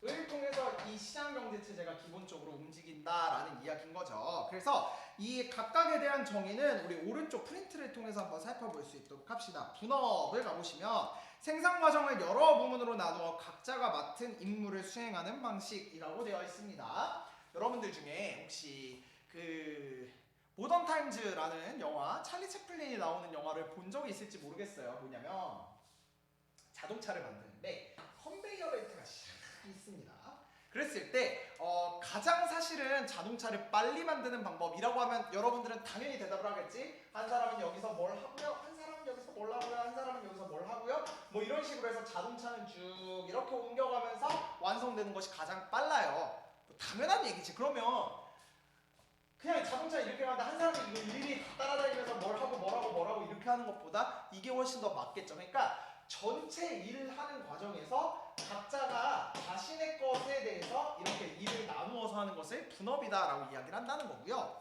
교환을 통해서 이 시장경제 체제가 기본적으로 움직인다라는 이야기인 거죠. 그래서 이 각각에 대한 정의는 우리 오른쪽 프린트를 통해서 한번 살펴볼 수 있도록 합시다. 분업을 가보시면 생산 과정을 여러 부문으로 나누어 각자가 맡은 임무를 수행하는 방식이라고 되어 있습니다. 여러분들 중에 혹시 그 모던 타임즈라는 영화, 찰리 채플린이 나오는 영화를 본 적이 있을지 모르겠어요. 뭐냐면 자동차를 만드는데 컨베이어 벨트가 있습니다. 그랬을 때 가장 사실은 자동차를 빨리 만드는 방법이라고 하면 여러분들은 당연히 대답을 하겠지. 한 사람은 여기서 뭘 하고요, 한 사람은 여기서 뭘 하고요, 한 사람은 여기서 뭘 하고요, 뭐 이런 식으로 해서 자동차는 쭉 이렇게 옮겨가면서 완성되는 것이 가장 빨라요. 뭐 당연한 얘기지. 그러면 그냥 자동차 이렇게 가는데 한 사람이 이거 일일이 따라다니면서 뭘 하고 이렇게 하는 것보다 이게 훨씬 더 맞겠죠. 그러니까 전체 일을 하는 과정에서 각자가 자신의 것에 대해서 이렇게 일을 나누어서 하는 것을 분업이다라고 이야기를 한다는 거고요.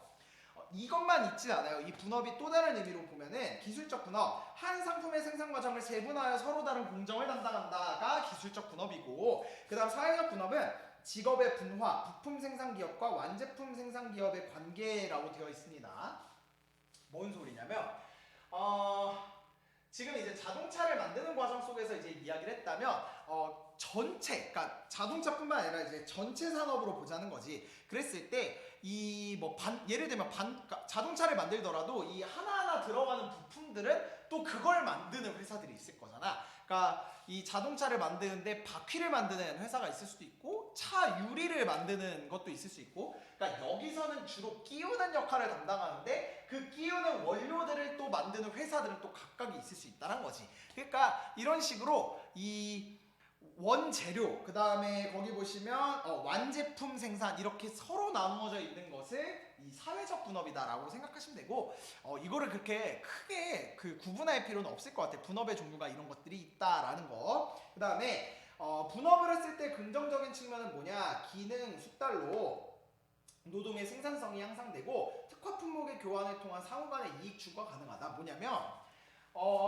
이것만 있지 않아요. 이 분업이 또 다른 의미로 보면은 기술적 분업, 한 상품의 생산 과정을 세분화하여 서로 다른 공정을 담당한다가 기술적 분업이고, 그 다음 사회적 분업은 직업의 분화, 부품 생산 기업과 완제품 생산 기업의 관계라고 되어 있습니다. 뭔 소리냐면 지금 이제 자동차를 만드는 과정 속에서 이제 이야기를 했다면 전체, 그러니까 자동차뿐만 아니라 이제 전체 산업으로 보자는 거지. 그랬을 때 이 뭐 예를 들면 그러니까 자동차를 만들더라도 이 하나하나 들어가는 부품들은 또 그걸 만드는 회사들이 있을 거잖아. 그러니까 이 자동차를 만드는데 바퀴를 만드는 회사가 있을 수도 있고 차 유리를 만드는 것도 있을 수 있고, 그러니까 여기서는 주로 끼우는 역할을 담당하는데 그 끼우는 원료들을 또 만드는 회사들은 또 각각이 있을 수 있다는 거지. 그러니까 이런 식으로 이 원재료, 그 다음에 거기 보시면 완제품 생산, 이렇게 서로 나누어져 있는 것을 이 사회적 분업이다라고 생각하시면 되고, 이거를 그렇게 크게 구분할 필요는 없을 것 같아요. 분업의 종류가 이런 것들이 있다라는 거. 그 다음에 분업을 했을 때 긍정적인 측면은 뭐냐? 기능 숙달로 노동의 생산성이 향상되고 특화 품목의 교환을 통한 상호 간의 이익 추구가 가능하다. 뭐냐면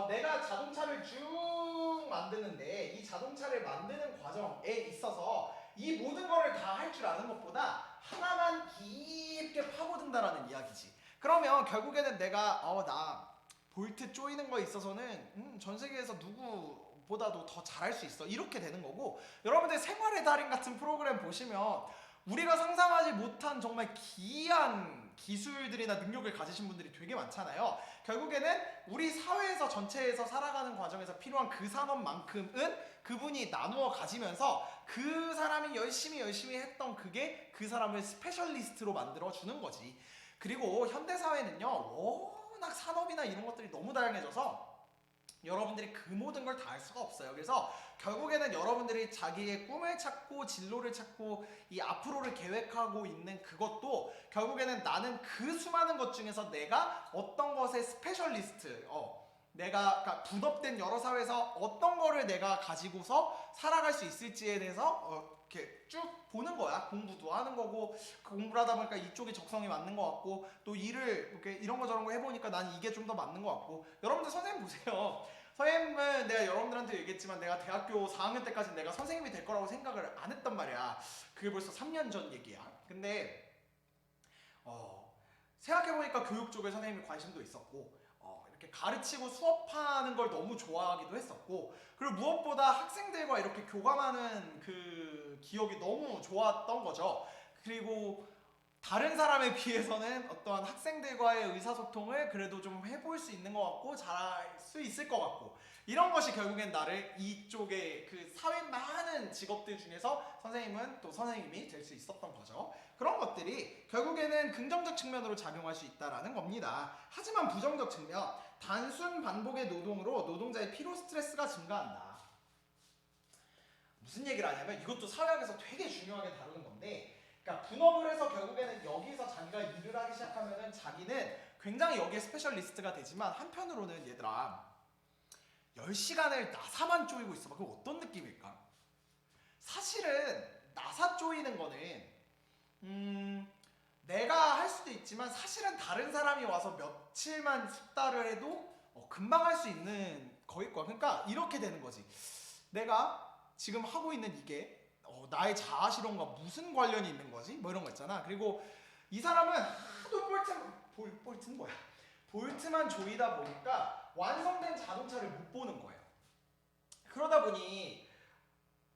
내가 자동차를 쭉 만드는데 이 자동차를 만드는 과정에 있어서 이 모든 거를 다 할 줄 아는 것보다 하나만 깊게 파고든다라는 이야기지. 그러면 결국에는 내가 나 볼트 조이는 거에 있어서는 전 세계에서 누구보다도 더 잘할 수 있어, 이렇게 되는 거고, 여러분들 생활의 달인 같은 프로그램 보시면 우리가 상상하지 못한 정말 기이한 기술들이나 능력을 가지신 분들이 되게 많잖아요. 결국에는 우리 사회에서 전체에서 살아가는 과정에서 필요한 그 산업만큼은 그분이 나누어 가지면서 그 사람이 열심히 했던 그게 그 사람을 스페셜리스트로 만들어 주는 거지. 그리고 현대 사회는요, 워낙 산업이나 이런 것들이 너무 다양해져서 여러분들이 그 모든 걸 다 할 수가 없어요. 그래서 결국에는 여러분들이 자기의 꿈을 찾고 진로를 찾고 이 앞으로를 계획하고 있는 그것도 결국에는 나는 그 수많은 것 중에서 내가 어떤 것의 스페셜리스트, 내가 그러니까 분업된 여러 사회에서 어떤 거를 내가 가지고서 살아갈 수 있을지에 대해서 이렇게 쭉 보는 거야. 공부도 하는 거고, 공부를 하다 보니까 이쪽이 적성이 맞는 것 같고, 또 일을 이렇게 이런 거 저런 거 해보니까 난 이게 좀 더 맞는 것 같고. 여러분들 선생님 보세요. 선생님은 내가 여러분들한테 얘기했지만 내가 대학교 4학년 때까지 내가 선생님이 될 거라고 생각을 안 했단 말이야. 그게 벌써 3년 전 얘기야. 근데 생각해보니까 교육 쪽에 선생님이 관심도 있었고, 이렇게 가르치고 수업하는 걸 너무 좋아하기도 했었고, 그리고 무엇보다 학생들과 이렇게 교감하는 그 기억이 너무 좋았던 거죠. 그리고 다른 사람에 비해서는 어떤 학생들과의 의사소통을 그래도 좀 해볼 수 있는 것 같고 잘할 수 있을 것 같고, 이런 것이 결국엔 나를 이쪽에 그 사회 많은 직업들 중에서 선생님은 또 선생님이 될 수 있었던 거죠. 그런 것들이 결국에는 긍정적 측면으로 작용할 수 있다는 겁니다. 하지만 부정적 측면, 단순 반복의 노동으로 노동자의 피로 스트레스가 증가한다. 무슨 얘기를 하냐면 이것도 사회학에서 되게 중요하게 다루는 건데, 그러니까 분업을 해서 결국에는 여기서 자기가 일을 하기 시작하면은 자기는 굉장히 여기에 스페셜리스트가 되지만, 한편으로는 얘들아 10시간을 나사만 쪼이고 있어. 그럼 어떤 느낌일까? 사실은 나사 쪼이는 거는 내가 할 수도 있지만 사실은 다른 사람이 와서 며칠만 숙달을 해도 금방 할 수 있는 거일 거야. 그러니까 이렇게 되는 거지. 내가 지금 하고 있는 이게 나의 자아실현과 무슨 관련이 있는 거지? 뭐 이런 거 있잖아. 그리고 이 사람은 하도 볼트는 뭐야? 볼트만 조이다 보니까 완성된 자동차를 못 보는 거예요. 그러다 보니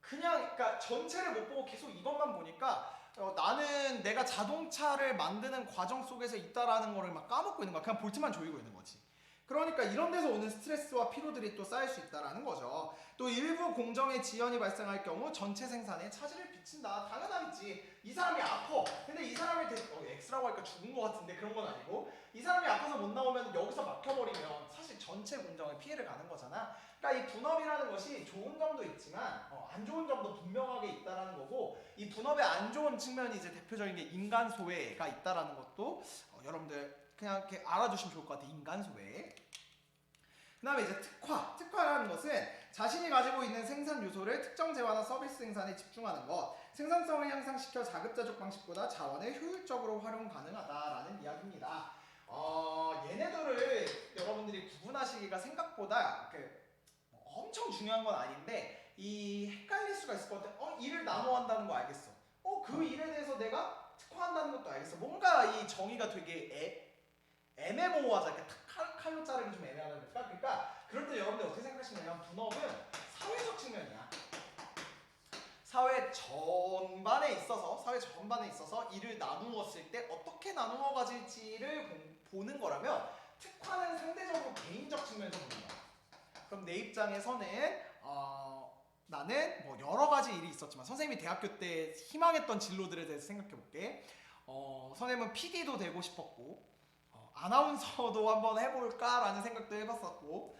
그냥 그러니까 전체를 못 보고 계속 이것만 보니까 나는 내가 자동차를 만드는 과정 속에서 있다라는 거를 막 까먹고 있는 거야. 그냥 볼트만 조이고 있는 거지. 그러니까 이런 데서 오는 스트레스와 피로들이 또 쌓일 수 있다라는 거죠. 또 일부 공정의 지연이 발생할 경우 전체 생산에 차질을 빚힌다. 당연하겠지. 이 사람이 아파. 근데 이 사람이 X라고 하니까 죽은 것 같은데 그런 건 아니고, 이 사람이 아파서 못 나오면 여기서 막혀버리면 사실 전체 공정에 피해를 가는 거잖아. 그러니까 이 분업이라는 것이 좋은 점도 있지만 안 좋은 점도 분명하게 있다라는 거고, 이 분업의 안 좋은 측면이 이제 대표적인 게 인간 소외가 있다라는 것도 여러분들 그냥 이렇게 알아두시면 좋을 것 같아요. 인간 소외. 그 다음에 이제 특화라는 것은 자신이 가지고 있는 생산 요소를 특정 재화나 서비스 생산에 집중하는 것, 생산성을 향상시켜 자급자족 방식보다 자원을 효율적으로 활용 가능하다라는 이야기입니다. 얘네들을 여러분들이 구분하시기가 생각보다 엄청 중요한 건 아닌데, 이 헷갈릴 수가 있을 것 같아. 일을 나눠 한다는 거 알겠어. 그 일에 대해서 내가 특화한다는 것도 알겠어. 뭔가 이 정의가 되게 애매모호하자. 이렇게 칼로 자르기 좀 애매하다 보니까. 그러니까 그럴 때 여러분들 어떻게 생각하시냐면 분업은 사회적 측면이야. 사회 전반에 있어서 일을 나누었을 때 어떻게 나누어 가질지를 보는 거라면, 특화는 상대적으로 개인적 측면에서 보는 거야. 그럼 내 입장에서는 나는 뭐 여러 가지 일이 있었지만 선생님이 대학교 때 희망했던 진로들에 대해서 생각해 볼게. 선생님은 PD도 되고 싶었고, 아나운서도 한번 해볼까라는 생각도 해봤었고,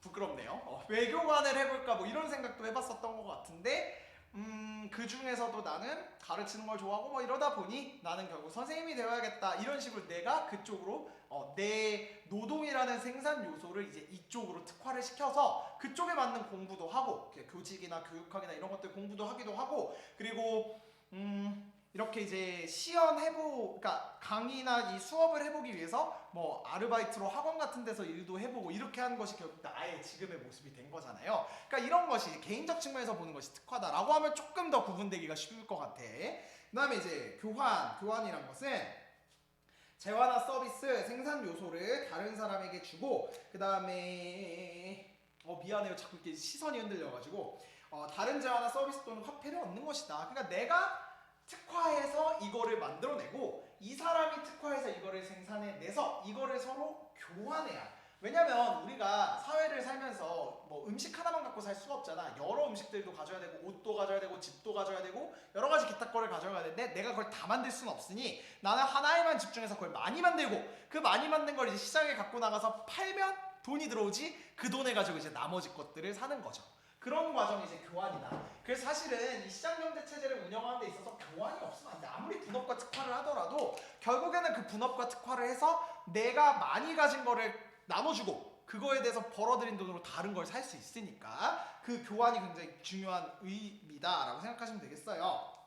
부끄럽네요. 외교관을 해볼까 뭐 이런 생각도 해봤었던 것 같은데, 그 중에서도 나는 가르치는 걸 좋아하고 뭐 이러다 보니 나는 결국 선생님이 되어야겠다, 이런 식으로 내가 그쪽으로 내 노동이라는 생산 요소를 이제 이쪽으로 특화를 시켜서 그쪽에 맞는 공부도 하고, 교직이나 교육학이나 이런 것들 공부도 하기도 하고, 그리고 이렇게 이제 그러니까 강의나 이 수업을 해보기 위해서 뭐 아르바이트로 학원 같은 데서 일도 해보고, 이렇게 하는 것이 결국 나의 지금의 모습이 된 거잖아요. 그러니까 이런 것이 개인적 측면에서 보는 것이 특화다라고 하면 조금 더 구분되기가 쉬울 것 같아. 그 다음에 이제 교환이란 것은 재화나 서비스, 생산 요소를 다른 사람에게 주고, 그 다음에 미안해요, 자꾸 이렇게 시선이 흔들려가지고 다른 재화나 서비스 또는 화폐를 얻는 것이다. 그러니까 내가 특화해서 이거를 만들어내고 이 사람이 특화해서 이거를 생산해내서 이거를 서로 교환해야. 왜냐면 우리가 사회를 살면서 뭐 음식 하나만 갖고 살 수가 없잖아. 여러 음식들도 가져야 되고 옷도 가져야 되고 집도 가져야 되고 여러 가지 기타 거를 가져가야 되는데 내가 그걸 다 만들 수는 없으니 나는 하나에만 집중해서 그걸 많이 만들고 그 많이 만든 걸 이제 시장에 갖고 나가서 팔면 돈이 들어오지 그 돈을 가지고 이제 나머지 것들을 사는 거죠. 그런 과정이 이제 교환이다. 그래서 사실은 이 시장경제 체제를 운영하는 데 있어서 교환이 없으면 안 돼. 아무리 분업과 특화를 하더라도 결국에는 그 분업과 특화를 해서 내가 많이 가진 거를 나눠주고 그거에 대해서 벌어들인 돈으로 다른 걸 살 수 있으니까 그 교환이 굉장히 중요한 의미다라고 생각하시면 되겠어요.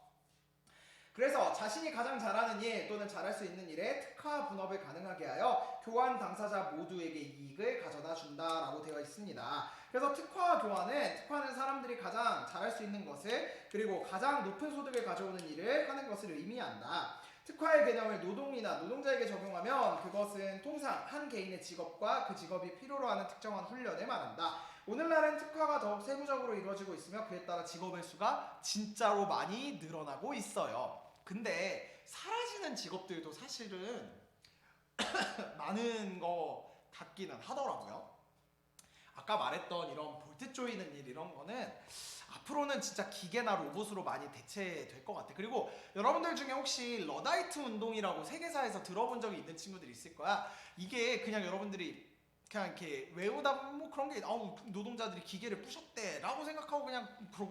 그래서 자신이 가장 잘하는 일 또는 잘할 수 있는 일에 특화 분업을 가능하게 하여 교환 당사자 모두에게 이익을 가져다 준다라고 되어 있습니다. 그래서 특화는 사람들이 가장 잘할 수 있는 것을 그리고 가장 높은 소득을 가져오는 일을 하는 것을 의미한다. 특화의 개념을 노동이나 노동자에게 적용하면 그것은 통상 한 개인의 직업과 그 직업이 필요로 하는 특정한 훈련을 말한다. 오늘날은 특화가 더욱 세부적으로 이루어지고 있으며 그에 따라 직업의 수가 진짜로 많이 늘어나고 있어요. 근데 사라지는 직업들도 사실은 많은 거 같기는 하더라고요. 아까 말했던 이런 볼트 조이는 일 이런 거는 앞으로는 진짜 기계나 로봇으로 많이 대체될 것 같아. 그리고 여러분들 중에 혹시 러다이트 운동이라고 세계사에서 들어본 적이 있는 친구들이 있을 거야. 이게 그냥 여러분들이 그냥 이렇게 외우다 보면 뭐 그런 게 노동자들이 기계를 부셨대 라고 생각하고 그냥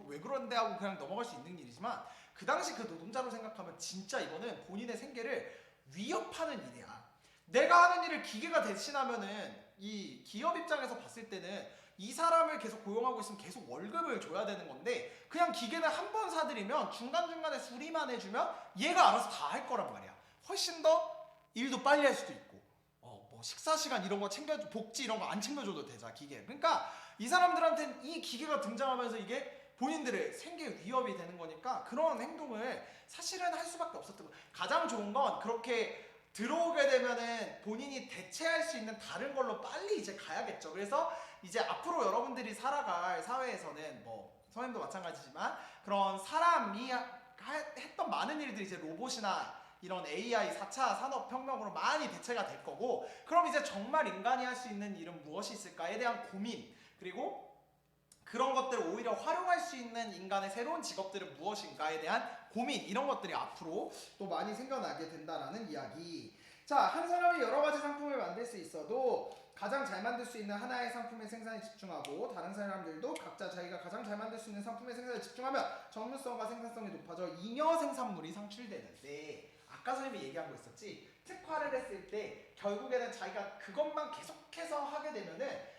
왜 그런데 하고 그냥 넘어갈 수 있는 일이지만 그 당시 그 노동자로 생각하면 진짜 이거는 본인의 생계를 위협하는 일이야. 내가 하는 일을 기계가 대신하면은 이 기업 입장에서 봤을 때는 이 사람을 계속 고용하고 있으면 계속 월급을 줘야 되는 건데 그냥 기계는 한 번 사들이면 중간중간에 수리만 해주면 얘가 알아서 다 할 거란 말이야. 훨씬 더 일도 빨리 할 수도 있고 뭐 식사 시간 이런 거 챙겨줘, 복지 이런 거 안 챙겨줘도 되자 기계. 그러니까 이 사람들한테는 이 기계가 등장하면서 이게 본인들의 생계 위협이 되는 거니까 그런 행동을 사실은 할 수밖에 없었던 거야. 가장 좋은 건 그렇게 들어오게 되면은 본인이 대체할 수 있는 다른 걸로 빨리 이제 가야겠죠. 그래서 이제 앞으로 여러분들이 살아갈 사회에서는 뭐 선생님도 마찬가지지만 그런 사람이 했던 많은 일들이 이제 로봇이나 이런 AI 4차 산업혁명으로 많이 대체가 될 거고 그럼 이제 정말 인간이 할 수 있는 일은 무엇이 있을까에 대한 고민 그리고 그런 것들을 오히려 활용할 수 있는 인간의 새로운 직업들은 무엇인가에 대한 고민 이런 것들이 앞으로 또 많이 생겨나게 된다라는 이야기. 자, 한 사람이 여러 가지 상품을 만들 수 있어도 가장 잘 만들 수 있는 하나의 상품의 생산에 집중하고 다른 사람들도 각자 자기가 가장 잘 만들 수 있는 상품의 생산에 집중하면 전문성과 생산성이 높아져 잉여 생산물이 창출되는데 아까 선생님이 얘기한 거 있었지? 특화를 했을 때 결국에는 자기가 그것만 계속해서 하게 되면은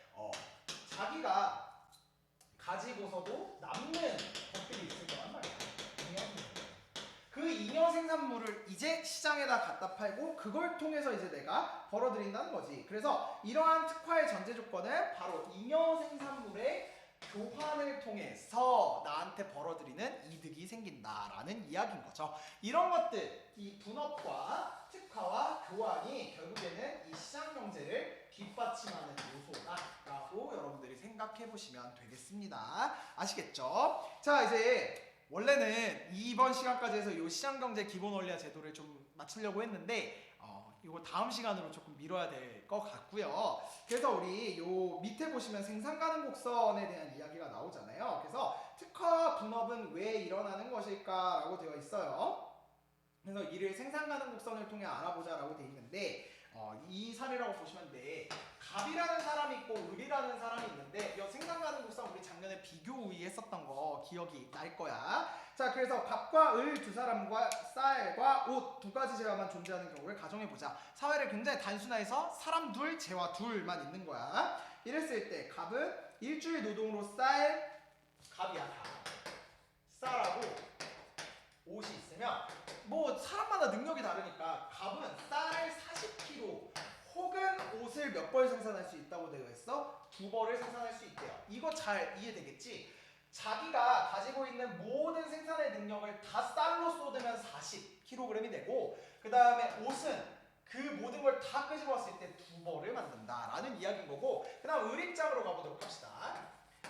자기가 가지고서도 남는 것들이 있을 거란 말이야. 그 잉여 생산물을 이제 시장에다 갖다 팔고 그걸 통해서 이제 내가 벌어들인다는 거지. 그래서 이러한 특화의 전제 조건은 바로 잉여 생산물의 교환을 통해서 나한테 벌어들이는 이득이 생긴다라는 이야기인 거죠. 이런 것들, 이 분업과 특화와 교환이 결국에는 이 시장 경제를 뒷받침하는 요소다라고 여러분들이 생각해 보시면 되겠습니다. 아시겠죠? 자, 이제 원래는 이번 시간까지 해서 이 시장경제 기본 원리와 제도를 좀 마치려고 했는데 이거 다음 시간으로 조금 미뤄야 될 것 같고요. 그래서 우리 요 밑에 보시면 생산 가능 곡선에 대한 이야기가 나오잖아요. 그래서 특화 분업은 왜 일어나는 것일까라고 되어 있어요. 그래서 이를 생산 가능 곡선을 통해 알아보자라고 되어 있는데 이 사례라고 보시면 돼. 갑이라는 사람이 있고 을이라는 사람이 있는데 이 생산 가능 곡선 우리 작년에 비교 우위 했었던 거 기억이 날 거야. 자, 그래서 갑과 을 두 사람과 쌀과 옷 두 가지 재화만 존재하는 경우를 가정해보자. 사회를 굉장히 단순화해서 사람 둘, 재화 둘만 있는 거야. 이랬을 때 갑은 일주일 노동으로 갑이야 갑. 쌀하고 옷이 있으면 뭐 사람마다 능력이 다르니까 갑은 쌀을 40kg 혹은 옷을 몇 벌 생산할 수 있다고 되어 있어? 2벌을 생산할 수 있대요. 이거 잘 이해되겠지? 자기가 가지고 있는 모든 생산의 능력을 다 쌀로 쏟으면 40kg이 되고 그 다음에 옷은 그 모든 걸 다 끄집어왔을 때 2벌을 만든다라는 이야기인 거고 그 다음 을 입장으로 가보도록 합시다.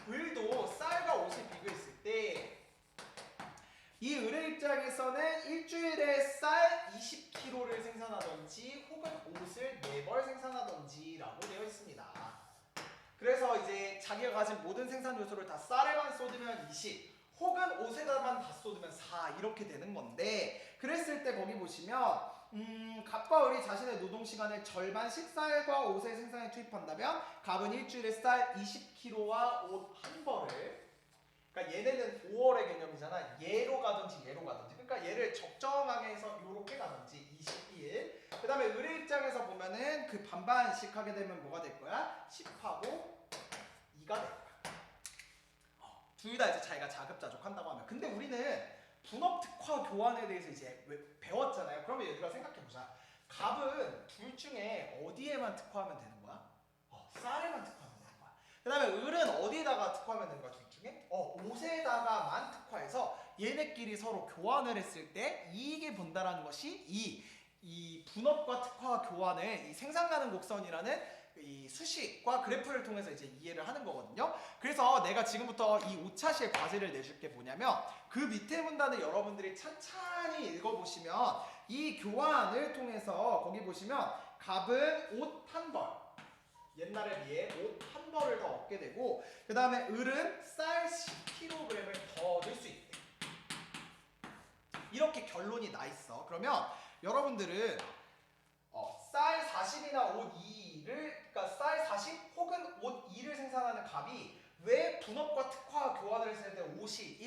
을도 쌀과 옷을 비교했을 때 이 을의 입장에서는 일주일에 쌀 20kg를 생산하던지 혹은 옷을 4벌 생산하던지라고 되어 있습니다. 그래서 이제 자기가 가진 모든 생산 요소를 다 쌀에만 쏟으면 20, 혹은 옷에다만 다 쏟으면 4 이렇게 되는 건데, 그랬을 때 거기 보시면 갑과 을이 자신의 노동 시간을 절반씩 쌀과 옷의 생산에 투입한다면 갑은 일주일에 쌀 20kg와 옷 한 벌을, 그러니까 얘네는 5월의 개념이잖아. 얘로 가든지 얘로 가든지, 그러니까 얘를 적정하게 해서 요렇게 가든지 21. 그 다음에 을의 입장에서 보면은 그 반반씩 하게 되면 뭐가 될 거야? 10하고 2가 될 거야. 둘 다 이제 자기가 자급자족한다고 하면. 근데 우리는 분업특화 교환에 대해서 이제 배웠잖아요. 그러면 얘들아 생각해보자. 갑은 둘 중에 어디에만 특화하면 되는 거야? 쌀에만 특화하면 되는 거야. 그 다음에 을은 어디에다가 특화하면 되는 거야? 둘 중에? 옷에다가만 특화해서 얘네끼리 서로 교환을 했을 때 이익을 본다라는 것이 이 분업과 특화 교환을 이 생산가능 곡선이라는 이 수식과 그래프를 통해서 이제 이해를 하는 거거든요. 그래서 내가 지금부터 이 5차시의 과제를 내줄 게 뭐냐면, 그 밑에 문단을 여러분들이 찬찬히 읽어보시면 이 교환을 통해서 거기 보시면 갑은 옷 한 벌, 옛날에 비해 옷 한 벌을 더 얻게 되고, 그 다음에 을은 쌀 10kg을 더 얻을 수 있대. 이렇게 결론이 나 있어. 그러면 여러분들은 쌀 40이나 옷 2를, 그러니까 쌀 40 혹은 옷 2를 생산하는 갑이 왜 분업과 특화 교환을 했을 때 옷이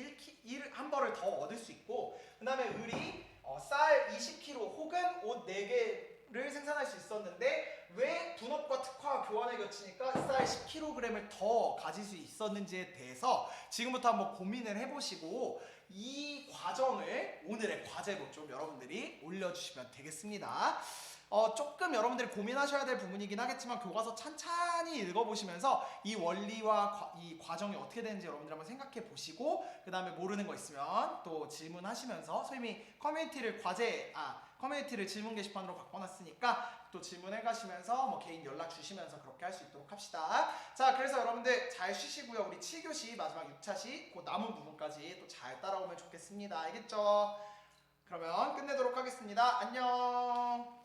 1한 벌을 더 얻을 수 있고, 그 다음에 을이 쌀 20kg 혹은 옷 4개를 생산할 수 있었는데 왜 분업과 특화 교환을 거치니까 쌀 10kg을 더 가질 수 있었는지에 대해서 지금부터 한번 고민을 해보시고 이 과정을 오늘의 과제로 좀 여러분들이 올려주시면 되겠습니다. 조금 여러분들이 고민하셔야 될 부분이긴 하겠지만 교과서 찬찬히 읽어보시면서 이 원리와 이 과정이 어떻게 되는지 여러분들 한번 생각해 보시고, 그 다음에 모르는 거 있으면 또 질문하시면서, 선생님이 커뮤니티를 질문 게시판으로 바꿔놨으니까 또 질문해 가시면서 뭐 개인 연락 주시면서 그렇게 할 수 있도록 합시다. 자, 그래서 여러분들 잘 쉬시고요. 우리 7교시 마지막 6차시 그 남은 부분까지 또 잘 따라오면 좋겠습니다. 알겠죠? 그러면 끝내도록 하겠습니다. 안녕.